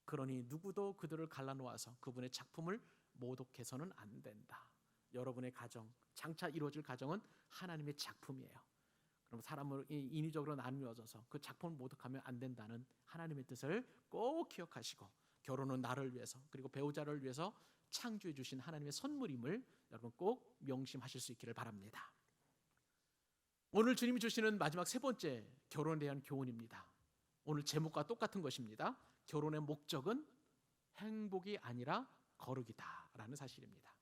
그러니 누구도 그들을 갈라놓아서 그분의 작품을 모독해서는 안 된다. 여러분의 가정, 장차 이루어질 가정은 하나님의 작품이에요. 그럼 사람을 인위적으로 나누어져서 그 작품을 모독하면 안 된다는 하나님의 뜻을 꼭 기억하시고, 결혼은 나를 위해서 그리고 배우자를 위해서 창조해 주신 하나님의 선물임을 여러분 꼭 명심하실 수 있기를 바랍니다. 오늘 주님이 주시는 마지막 세 번째 결혼에 대한 교훈입니다. 오늘 제목과 똑같은 것입니다. 결혼의 목적은 행복이 아니라 거룩이다 라는 사실입니다.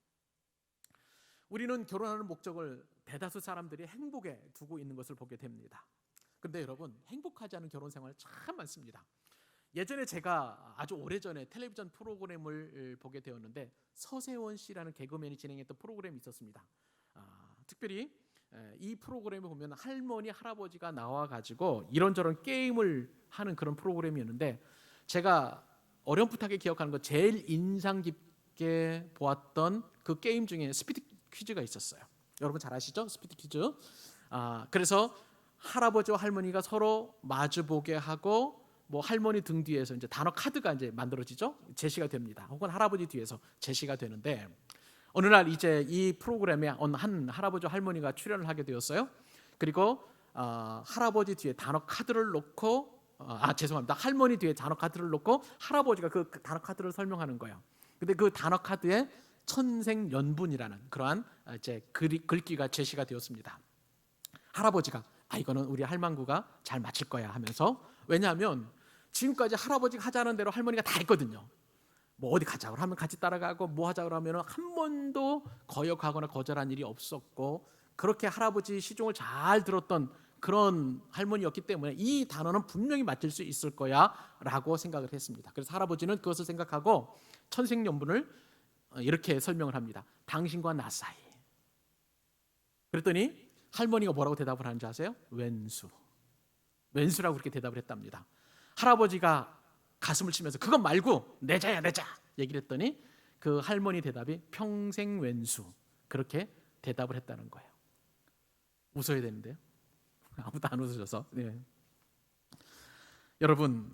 우리는 결혼하는 목적을 대다수 사람들이 행복에 두고 있는 것을 보게 됩니다. 그런데 여러분, 행복하지 않은 결혼 생활 참 많습니다. 예전에 제가 아주 오래전에 텔레비전 프로그램을 보게 되었는데, 서세원 씨라는 개그맨이 진행했던 프로그램이 있었습니다. 특별히 이 프로그램에 보면 할머니 할아버지가 나와가지고 이런저런 게임을 하는 그런 프로그램이었는데, 제가 어렴풋하게 기억하는 거 제일 인상 깊게 보았던 그 게임 중에 스피드 퀴즈가 있었어요. 여러분 잘 아시죠? 스피드 퀴즈. 그래서 할아버지와 할머니가 서로 마주보게 하고, 뭐 할머니 등 뒤에서 이제 단어 카드가 이제 만들어지죠. 제시가 됩니다. 혹은 할아버지 뒤에서 제시가 되는데, 어느 날 이제 이 프로그램에 한 할아버지와 할머니가 출연을 하게 되었어요. 그리고 할아버지 뒤에 단어 카드를 놓고, 죄송합니다. 할머니 뒤에 단어 카드를 놓고 할아버지가 그 단어 카드를 설명하는 거예요. 근데 그 단어 카드에 천생연분이라는 그러한 이제 글귀가 제시가 되었습니다. 할아버지가 이거는 우리 할망구가 잘 맞힐 거야 하면서, 왜냐하면 지금까지 할아버지가 하자는 대로 할머니가 다 했거든요. 뭐 어디 가자고 하면 같이 따라가고, 뭐 하자고 하면 한 번도 거역하거나 거절한 일이 없었고, 그렇게 할아버지 시종을 잘 들었던 그런 할머니였기 때문에 이 단어는 분명히 맞출 수 있을 거야 라고 생각을 했습니다. 그래서 할아버지는 그것을 생각하고 천생연분을 이렇게 설명을 합니다. 당신과 나 사이. 그랬더니 할머니가 뭐라고 대답을 하는지 아세요? 왼수. 왼수라고 그렇게 대답을 했답니다. 할아버지가 가슴을 치면서 그건 말고 내자야 내자 얘기를 했더니 그 할머니 대답이 평생 왼수, 그렇게 대답을 했다는 거예요. 웃어야 되는데요. 아무도 안 웃으셔서. 네. 여러분,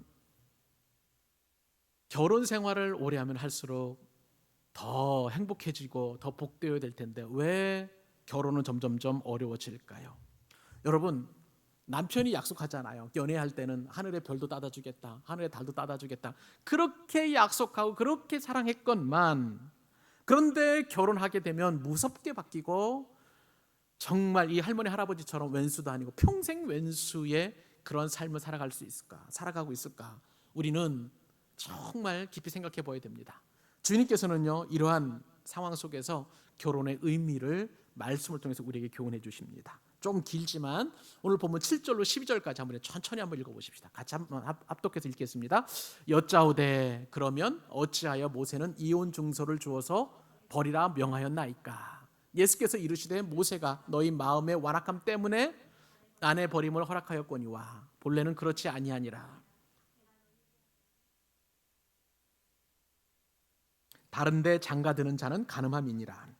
결혼 생활을 오래 하면 할수록 더 행복해지고 더 복되어야 될 텐데 왜 결혼은 점점점 어려워질까요? 여러분, 남편이 약속하잖아요. 연애할 때는 하늘의 별도 따다 주겠다, 하늘의 달도 따다 주겠다, 그렇게 약속하고 그렇게 사랑했건만, 그런데 결혼하게 되면 무섭게 바뀌고, 정말 이 할머니 할아버지처럼 왼수도 아니고 평생 왼수의 그런 삶을 살아가고 있을까? 우리는 정말 깊이 생각해 봐야 됩니다. 주님께서는요, 이러한 상황 속에서 결혼의 의미를 말씀을 통해서 우리에게 교훈해 주십니다. 좀 길지만 오늘 보면 7절로 12절까지 한번 천천히 한번 읽어보십시다. 같이 한번 합독해서 읽겠습니다. 여짜오되 그러면 어찌하여 모세는 이혼 증서를 주어서 버리라 명하였나이까? 예수께서 이르시되 모세가 너희 마음의 완악함 때문에 아내 버림을 허락하였거니와 본래는 그렇지 아니하니라. 다른데 장가드는 자는 가늠함이니라.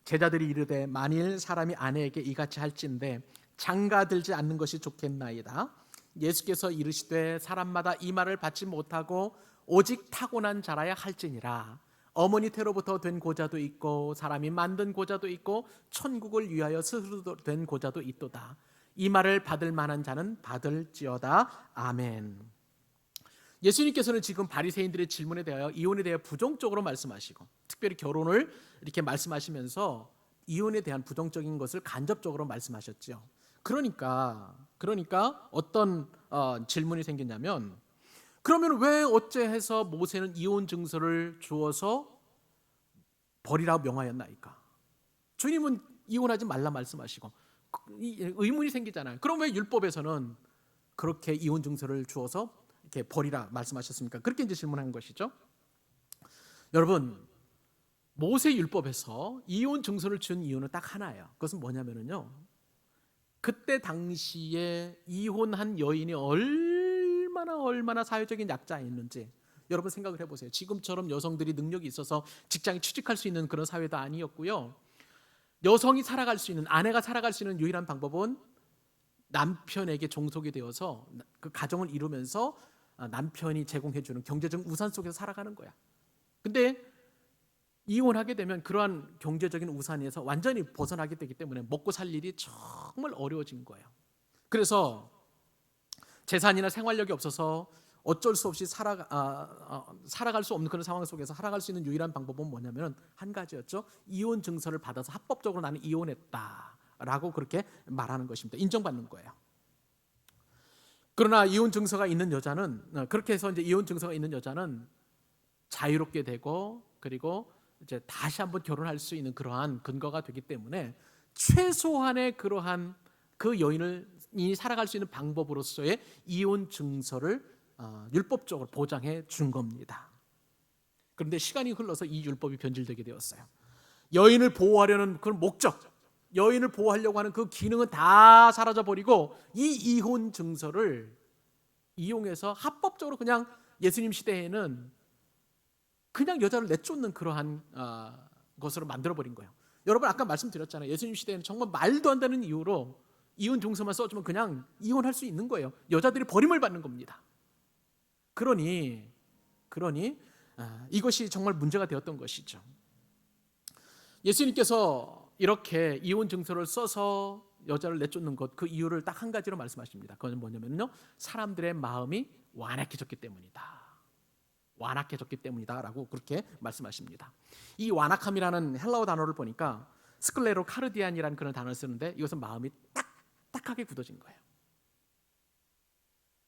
제자들이 이르되 만일 사람이 아내에게 이같이 할진대 장가들지 않는 것이 좋겠나이다. 예수께서 이르시되 사람마다 이 말을 받지 못하고 오직 타고난 자라야 할지니라. 어머니 태로부터 된 고자도 있고 사람이 만든 고자도 있고 천국을 위하여 스스로 된 고자도 있도다. 이 말을 받을 만한 자는 받을지어다. 아멘. 예수님께서는 지금 바리새인들의 질문에 대하여 이혼에 대해 부정적으로 말씀하시고, 특별히 결혼을 이렇게 말씀하시면서 이혼에 대한 부정적인 것을 간접적으로 말씀하셨죠. 그러니까 어떤 질문이 생겼냐면, 그러면 왜 어째해서 모세는 이혼 증서를 주어서 버리라 명하였나이까? 주님은 이혼하지 말라 말씀하시고 의문이 생기잖아요. 그럼 왜 율법에서는 그렇게 이혼 증서를 주어서 이렇게 버리라 말씀하셨습니까? 그렇게 이제 질문한 것이죠. 여러분, 모세 율법에서 이혼 증서를 준 이유는 딱 하나예요. 그것은 뭐냐면요, 그때 당시에 이혼한 여인이 얼마나 사회적인 약자였는지 여러분 생각을 해보세요. 지금처럼 여성들이 능력이 있어서 직장에 취직할 수 있는 그런 사회도 아니었고요. 여성이 살아갈 수 있는, 아내가 살아갈 수 있는 유일한 방법은 남편에게 종속이 되어서 그 가정을 이루면서 남편이 제공해주는 경제적 우산 속에서 살아가는 거야. 근데 이혼하게 되면 그러한 경제적인 우산에서 완전히 벗어나게 되기 때문에 먹고 살 일이 정말 어려워진 거예요. 그래서 재산이나 생활력이 없어서 어쩔 수 없이 살아갈 수 없는 그런 상황 속에서 살아갈 수 있는 유일한 방법은 뭐냐면 한 가지였죠. 이혼 증서를 받아서 합법적으로 나는 이혼했다라고 그렇게 말하는 것입니다. 인정받는 거예요. 그러나 이혼 증서가 있는 여자는, 그렇게 해서 이제 이혼 증서가 있는 여자는 자유롭게 되고, 그리고 이제 다시 한번 결혼할 수 있는 그러한 근거가 되기 때문에 최소한의 그러한 그 여인이 살아갈 수 있는 방법으로서의 이혼 증서를 율법적으로 보장해 준 겁니다. 그런데 시간이 흘러서 이 율법이 변질되게 되었어요. 여인을 보호하려는 그런 목적, 여인을 보호하려고 하는 그 기능은 다 사라져 버리고 이 이혼 증서를 이용해서 합법적으로 그냥 예수님 시대에는 그냥 여자를 내쫓는 그러한 것으로 만들어 버린 거예요. 여러분 아까 말씀드렸잖아요. 예수님 시대에는 정말 말도 안 되는 이유로 이혼 증서만 써주면 그냥 이혼할 수 있는 거예요. 여자들이 버림을 받는 겁니다. 그러니 이것이 정말 문제가 되었던 것이죠. 예수님께서 이렇게 이혼 증서를 써서 여자를 내쫓는 것, 그 이유를 딱 한 가지로 말씀하십니다. 그건 뭐냐면요, 사람들의 마음이 완악해졌기 때문이다. 완악해졌기 때문이다라고 그렇게 말씀하십니다. 이 완악함이라는 헬라어 단어를 보니까 스클레로 카르디안이라는 그런 단어를 쓰는데 이것은 마음이 딱딱하게 굳어진 거예요.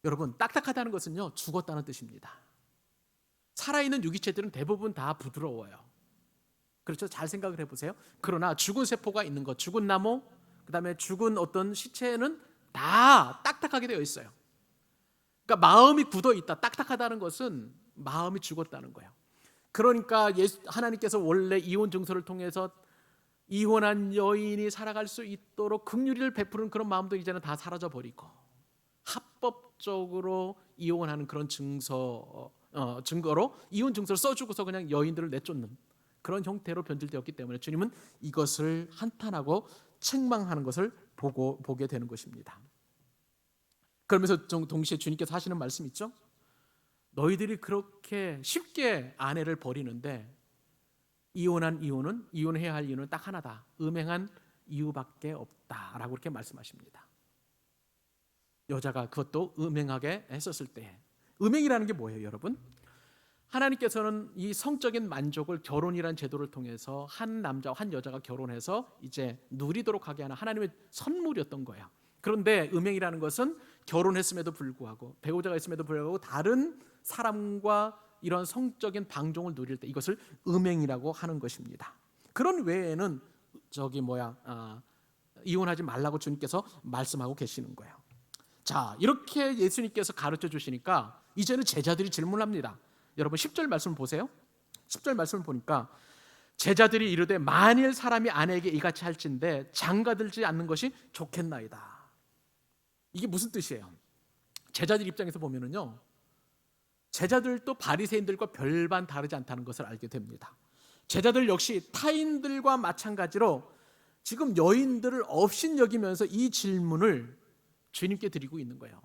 여러분, 딱딱하다는 것은요, 죽었다는 뜻입니다. 살아있는 유기체들은 대부분 다 부드러워요. 그렇죠? 잘 생각을 해보세요. 그러나 죽은 세포가 있는 것, 죽은 나무, 그 다음에 죽은 어떤 시체는 다 딱딱하게 되어 있어요. 그러니까 마음이 굳어 있다, 딱딱하다는 것은 마음이 죽었다는 거예요. 그러니까 하나님께서 원래 이혼 증서를 통해서 이혼한 여인이 살아갈 수 있도록 긍휼을 베푸는 그런 마음도 이제는 다 사라져 버리고 합법적으로 이혼하는 그런 증거로 이혼 증서를 써주고서 그냥 여인들을 내쫓는 그런 형태로 변질되었기 때문에 주님은 이것을 한탄하고 책망하는 것을 보게 되는 것입니다. 그러면서 동시에 주님께서 하시는 말씀 있죠? 너희들이 그렇게 쉽게 아내를 버리는데 이혼해야 할 이유는 딱 하나다. 음행한 이유밖에 없다라고 그렇게 말씀하십니다. 여자가 그것도 음행하게 했었을 때, 음행이라는 게 뭐예요, 여러분? 하나님께서는 이 성적인 만족을 결혼이라는 제도를 통해서 한 남자와 한 여자가 결혼해서 이제 누리도록 하게 하는 하나님의 선물이었던 거예요. 그런데 음행이라는 것은 결혼했음에도 불구하고 배우자가 있음에도 불구하고 다른 사람과 이런 성적인 방종을 누릴 때 이것을 음행이라고 하는 것입니다. 그런 외에는 이혼하지 말라고 주님께서 말씀하고 계시는 거예요. 자, 이렇게 예수님께서 가르쳐 주시니까 이제는 제자들이 질문합니다. 여러분 10절 말씀을 보세요. 10절 말씀을 보니까 제자들이 이르되 만일 사람이 아내에게 이같이 할진대 장가들지 않는 것이 좋겠나이다. 이게 무슨 뜻이에요? 제자들 입장에서 보면은요, 제자들도 바리새인들과 별반 다르지 않다는 것을 알게 됩니다. 제자들 역시 타인들과 마찬가지로 지금 여인들을 업신여기면서 이 질문을 주님께 드리고 있는 거예요.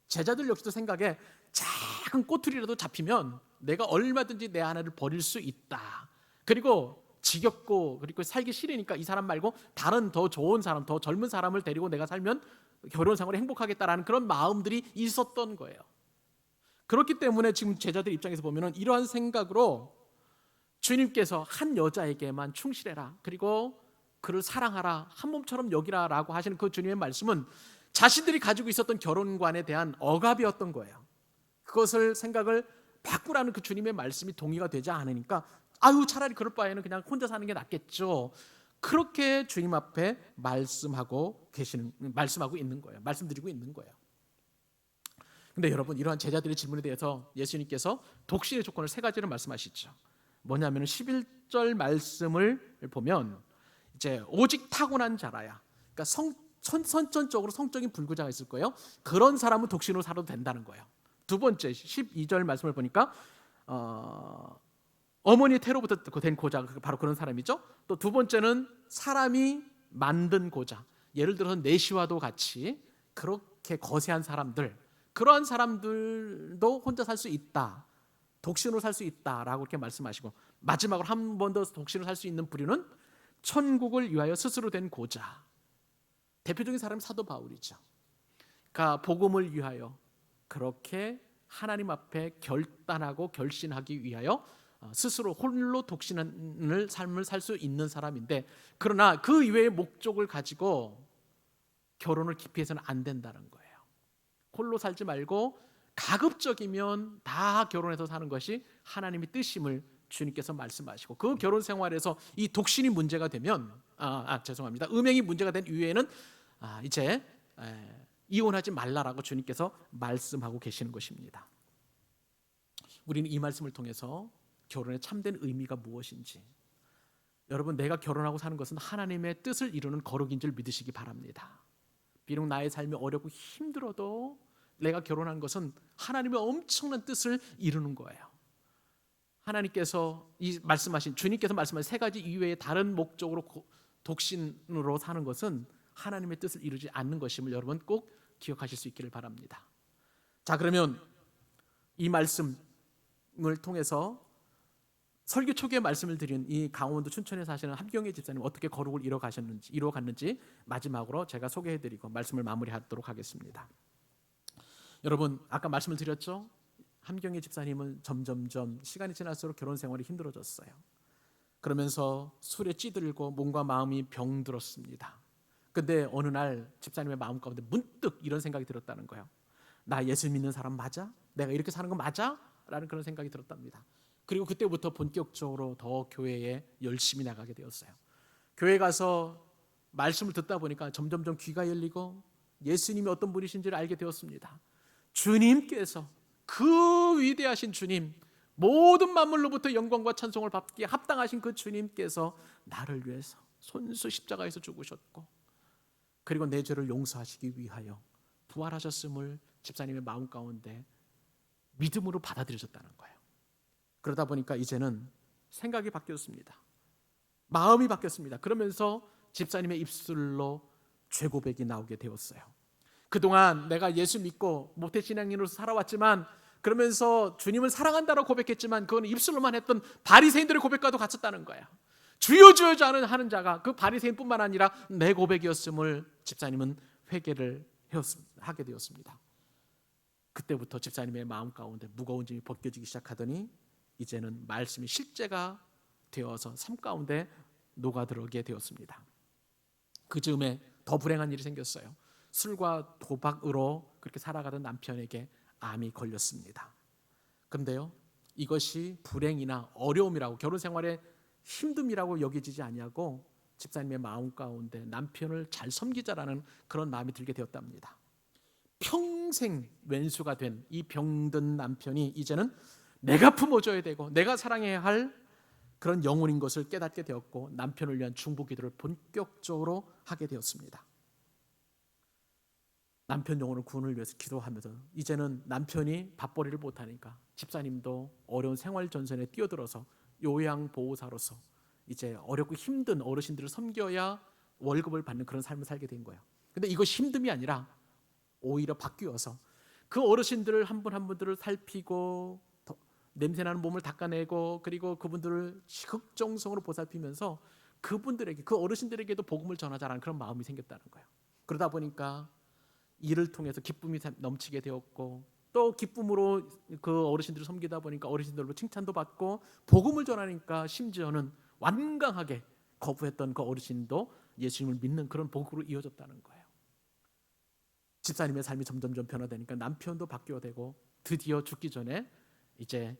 제자들 역시도 생각에 작은 꼬투리라도 잡히면 내가 얼마든지 내 아내를 버릴 수 있다. 그리고 지겹고 그리고 살기 싫으니까 이 사람 말고 다른 더 좋은 사람, 더 젊은 사람을 데리고 내가 살면 결혼 생활을 행복하겠다라는 그런 마음들이 있었던 거예요. 그렇기 때문에 지금 제자들 입장에서 보면은 이러한 생각으로 주님께서 한 여자에게만 충실해라, 그리고 그를 사랑하라, 한 몸처럼 여기라라고 하시는 그 주님의 말씀은 자신들이 가지고 있었던 결혼관에 대한 억압이었던 거예요. 그것을 생각을 바꾸라는 그 주님의 말씀이 동의가 되지 않으니까 차라리 그럴 바에는 그냥 혼자 사는 게 낫겠죠. 그렇게 주님 앞에 말씀드리고 있는 거예요. 말씀드리고 있는 거예요. 근데 여러분, 이러한 제자들의 질문에 대해서 예수님께서 독신의 조건을 세 가지를 말씀하시죠. 뭐냐면 11절 말씀을 보면 이제 오직 타고난 자라야, 그러니까 선천적으로 성적인 불구자가 있을 거예요. 그런 사람은 독신으로 살아도 된다는 거예요. 두 번째 12절 말씀을 보니까 어머니의 태로부터 된 고자, 바로 그런 사람이죠. 또 두 번째는 사람이 만든 고자, 예를 들어서 내시와도 같이 그렇게 거세한 사람들, 그러한 사람들도 혼자 살 수 있다, 독신으로 살 수 있다라고 이렇게 말씀하시고, 마지막으로 한 번 더 독신으로 살 수 있는 부류는 천국을 위하여 스스로 된 고자. 대표적인 사람이 사도 바울이죠. 그러니까 복음을 위하여 그렇게 하나님 앞에 결단하고 결신하기 위하여 스스로 홀로 독신을 삶을 살 수 있는 사람인데, 그러나 그 이외의 목적을 가지고 결혼을 기피해서는 안 된다는 거예요. 홀로 살지 말고 가급적이면 다 결혼해서 사는 것이 하나님의 뜻임을 주님께서 말씀하시고, 그 결혼 생활에서 이 독신이 문제가 되면 음행이 문제가 된 이후에는 이제 이혼하지 말라라고 주님께서 말씀하고 계시는 것입니다. 우리는 이 말씀을 통해서 결혼의 참된 의미가 무엇인지, 여러분, 내가 결혼하고 사는 것은 하나님의 뜻을 이루는 거룩인 줄 믿으시기 바랍니다. 비록 나의 삶이 어렵고 힘들어도 내가 결혼한 것은 하나님의 엄청난 뜻을 이루는 거예요. 하나님께서 주님께서 말씀하신 세 가지 이외에 다른 목적으로 독신으로 사는 것은 하나님의 뜻을 이루지 않는 것임을 여러분 꼭 기억하실 수 있기를 바랍니다. 자, 그러면 이 말씀을 통해서 설교 초기에 말씀을 드린 이 강원도 춘천에 사시는 함경혜 집사님 어떻게 거룩을 이루어갔는지 마지막으로 제가 소개해드리고 말씀을 마무리하도록 하겠습니다. 여러분, 아까 말씀을 드렸죠? 함경혜 집사님은 점점점 시간이 지날수록 결혼 생활이 힘들어졌어요. 그러면서 술에 찌들고 몸과 마음이 병들었습니다. 근데 어느 날 집사님의 마음 가운데 문득 이런 생각이 들었다는 거예요. 나 예수 믿는 사람 맞아? 내가 이렇게 사는 거 맞아? 라는 그런 생각이 들었답니다. 그리고 그때부터 본격적으로 더 교회에 열심히 나가게 되었어요. 교회 가서 말씀을 듣다 보니까 점점점 귀가 열리고 예수님이 어떤 분이신지를 알게 되었습니다. 주님께서, 그 위대하신 주님, 모든 만물로부터 영광과 찬송을 받기에 합당하신 그 주님께서 나를 위해서 손수 십자가에서 죽으셨고, 그리고 내 죄를 용서하시기 위하여 부활하셨음을 집사님의 마음 가운데 믿음으로 받아들여졌다는 거예요. 그러다 보니까 이제는 생각이 바뀌었습니다. 마음이 바뀌었습니다. 그러면서 집사님의 입술로 죄 고백이 나오게 되었어요. 그동안 내가 예수 믿고 모태신앙인으로서 살아왔지만, 그러면서 주님을 사랑한다고 고백했지만 그건 입술로만 했던 바리새인들의 고백과도 같았다는 거야. 주여 주여 하는 자가 그 바리새인뿐만 아니라 내 고백이었음을 집사님은 회개를 하게 되었습니다. 그때부터 집사님의 마음 가운데 무거운 짐이 벗겨지기 시작하더니 이제는 말씀이 실제가 되어서 삶 가운데 녹아들어오게 되었습니다. 그 즈음에 더 불행한 일이 생겼어요. 술과 도박으로 그렇게 살아가던 남편에게 암이 걸렸습니다. 그런데요, 이것이 불행이나 어려움이라고, 결혼 생활의 힘듦이라고 여기지지 아니하고 집사님의 마음 가운데 남편을 잘 섬기자라는 그런 마음이 들게 되었답니다. 평생 왼수가 된 이 병든 남편이 이제는 내가 품어줘야 되고 내가 사랑해야 할 그런 영혼인 것을 깨닫게 되었고, 남편을 위한 중보 기도를 본격적으로 하게 되었습니다. 남편 영혼을 구원을 위해서 기도하면서 이제는 남편이 밥벌이를 못하니까 집사님도 어려운 생활 전선에 뛰어들어서 요양보호사로서 이제 어렵고 힘든 어르신들을 섬겨야 월급을 받는 그런 삶을 살게 된 거예요. 근데 이것이 힘듦이 아니라 오히려 바뀌어서 그 어르신들을 한 분 한 분들을 살피고 냄새나는 몸을 닦아내고, 그리고 그분들을 극정성으로 보살피면서 그분들에게, 그 어르신들에게도 복음을 전하자라는 그런 마음이 생겼다는 거예요. 그러다 보니까 이를 통해서 기쁨이 넘치게 되었고, 또 기쁨으로 그 어르신들을 섬기다 보니까 어르신들로 칭찬도 받고, 복음을 전하니까 심지어는 완강하게 거부했던 그 어르신도 예수님을 믿는 그런 복으로 이어졌다는 거예요. 집사님의 삶이 점점점 변화되니까 남편도 바뀌어 되고, 드디어 죽기 전에 이제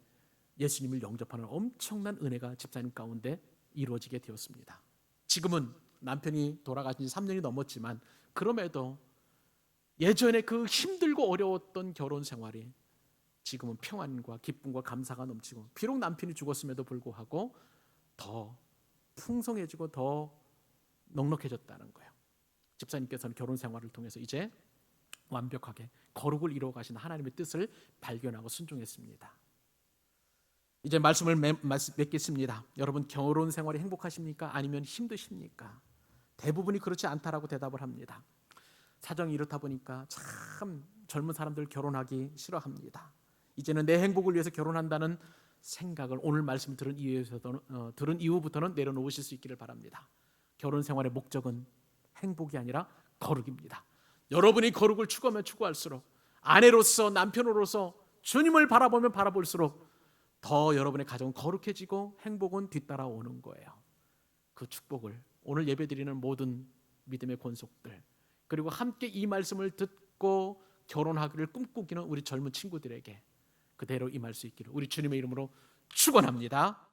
예수님을 영접하는 엄청난 은혜가 집사님 가운데 이루어지게 되었습니다. 지금은 남편이 돌아가신 지 3년이 넘었지만 그럼에도 예전에 그 힘들고 어려웠던 결혼 생활이 지금은 평안과 기쁨과 감사가 넘치고, 비록 남편이 죽었음에도 불구하고 더 풍성해지고 더 넉넉해졌다는 거예요. 집사님께서는 결혼 생활을 통해서 이제 완벽하게 거룩을 이루어 가신 하나님의 뜻을 발견하고 순종했습니다. 이제 말씀을 맺겠습니다. 여러분, 결혼 생활이 행복하십니까? 아니면 힘드십니까? 대부분이 그렇지 않다라고 대답을 합니다. 사정이 이렇다 보니까 참 젊은 사람들 결혼하기 싫어합니다. 이제는 내 행복을 위해서 결혼한다는 생각을 오늘 말씀 들은 이후부터는 내려놓으실 수 있기를 바랍니다. 결혼 생활의 목적은 행복이 아니라 거룩입니다. 여러분이 거룩을 추구하면 추구할수록, 아내로서 남편으로서 주님을 바라보면 바라볼수록 더 여러분의 가정은 거룩해지고 행복은 뒤따라오는 거예요. 그 축복을 오늘 예배드리는 모든 믿음의 권속들, 그리고 함께 이 말씀을 듣고 결혼하기를 꿈꾸기는 우리 젊은 친구들에게 그대로 임할 수 있기를 우리 주님의 이름으로 축원합니다.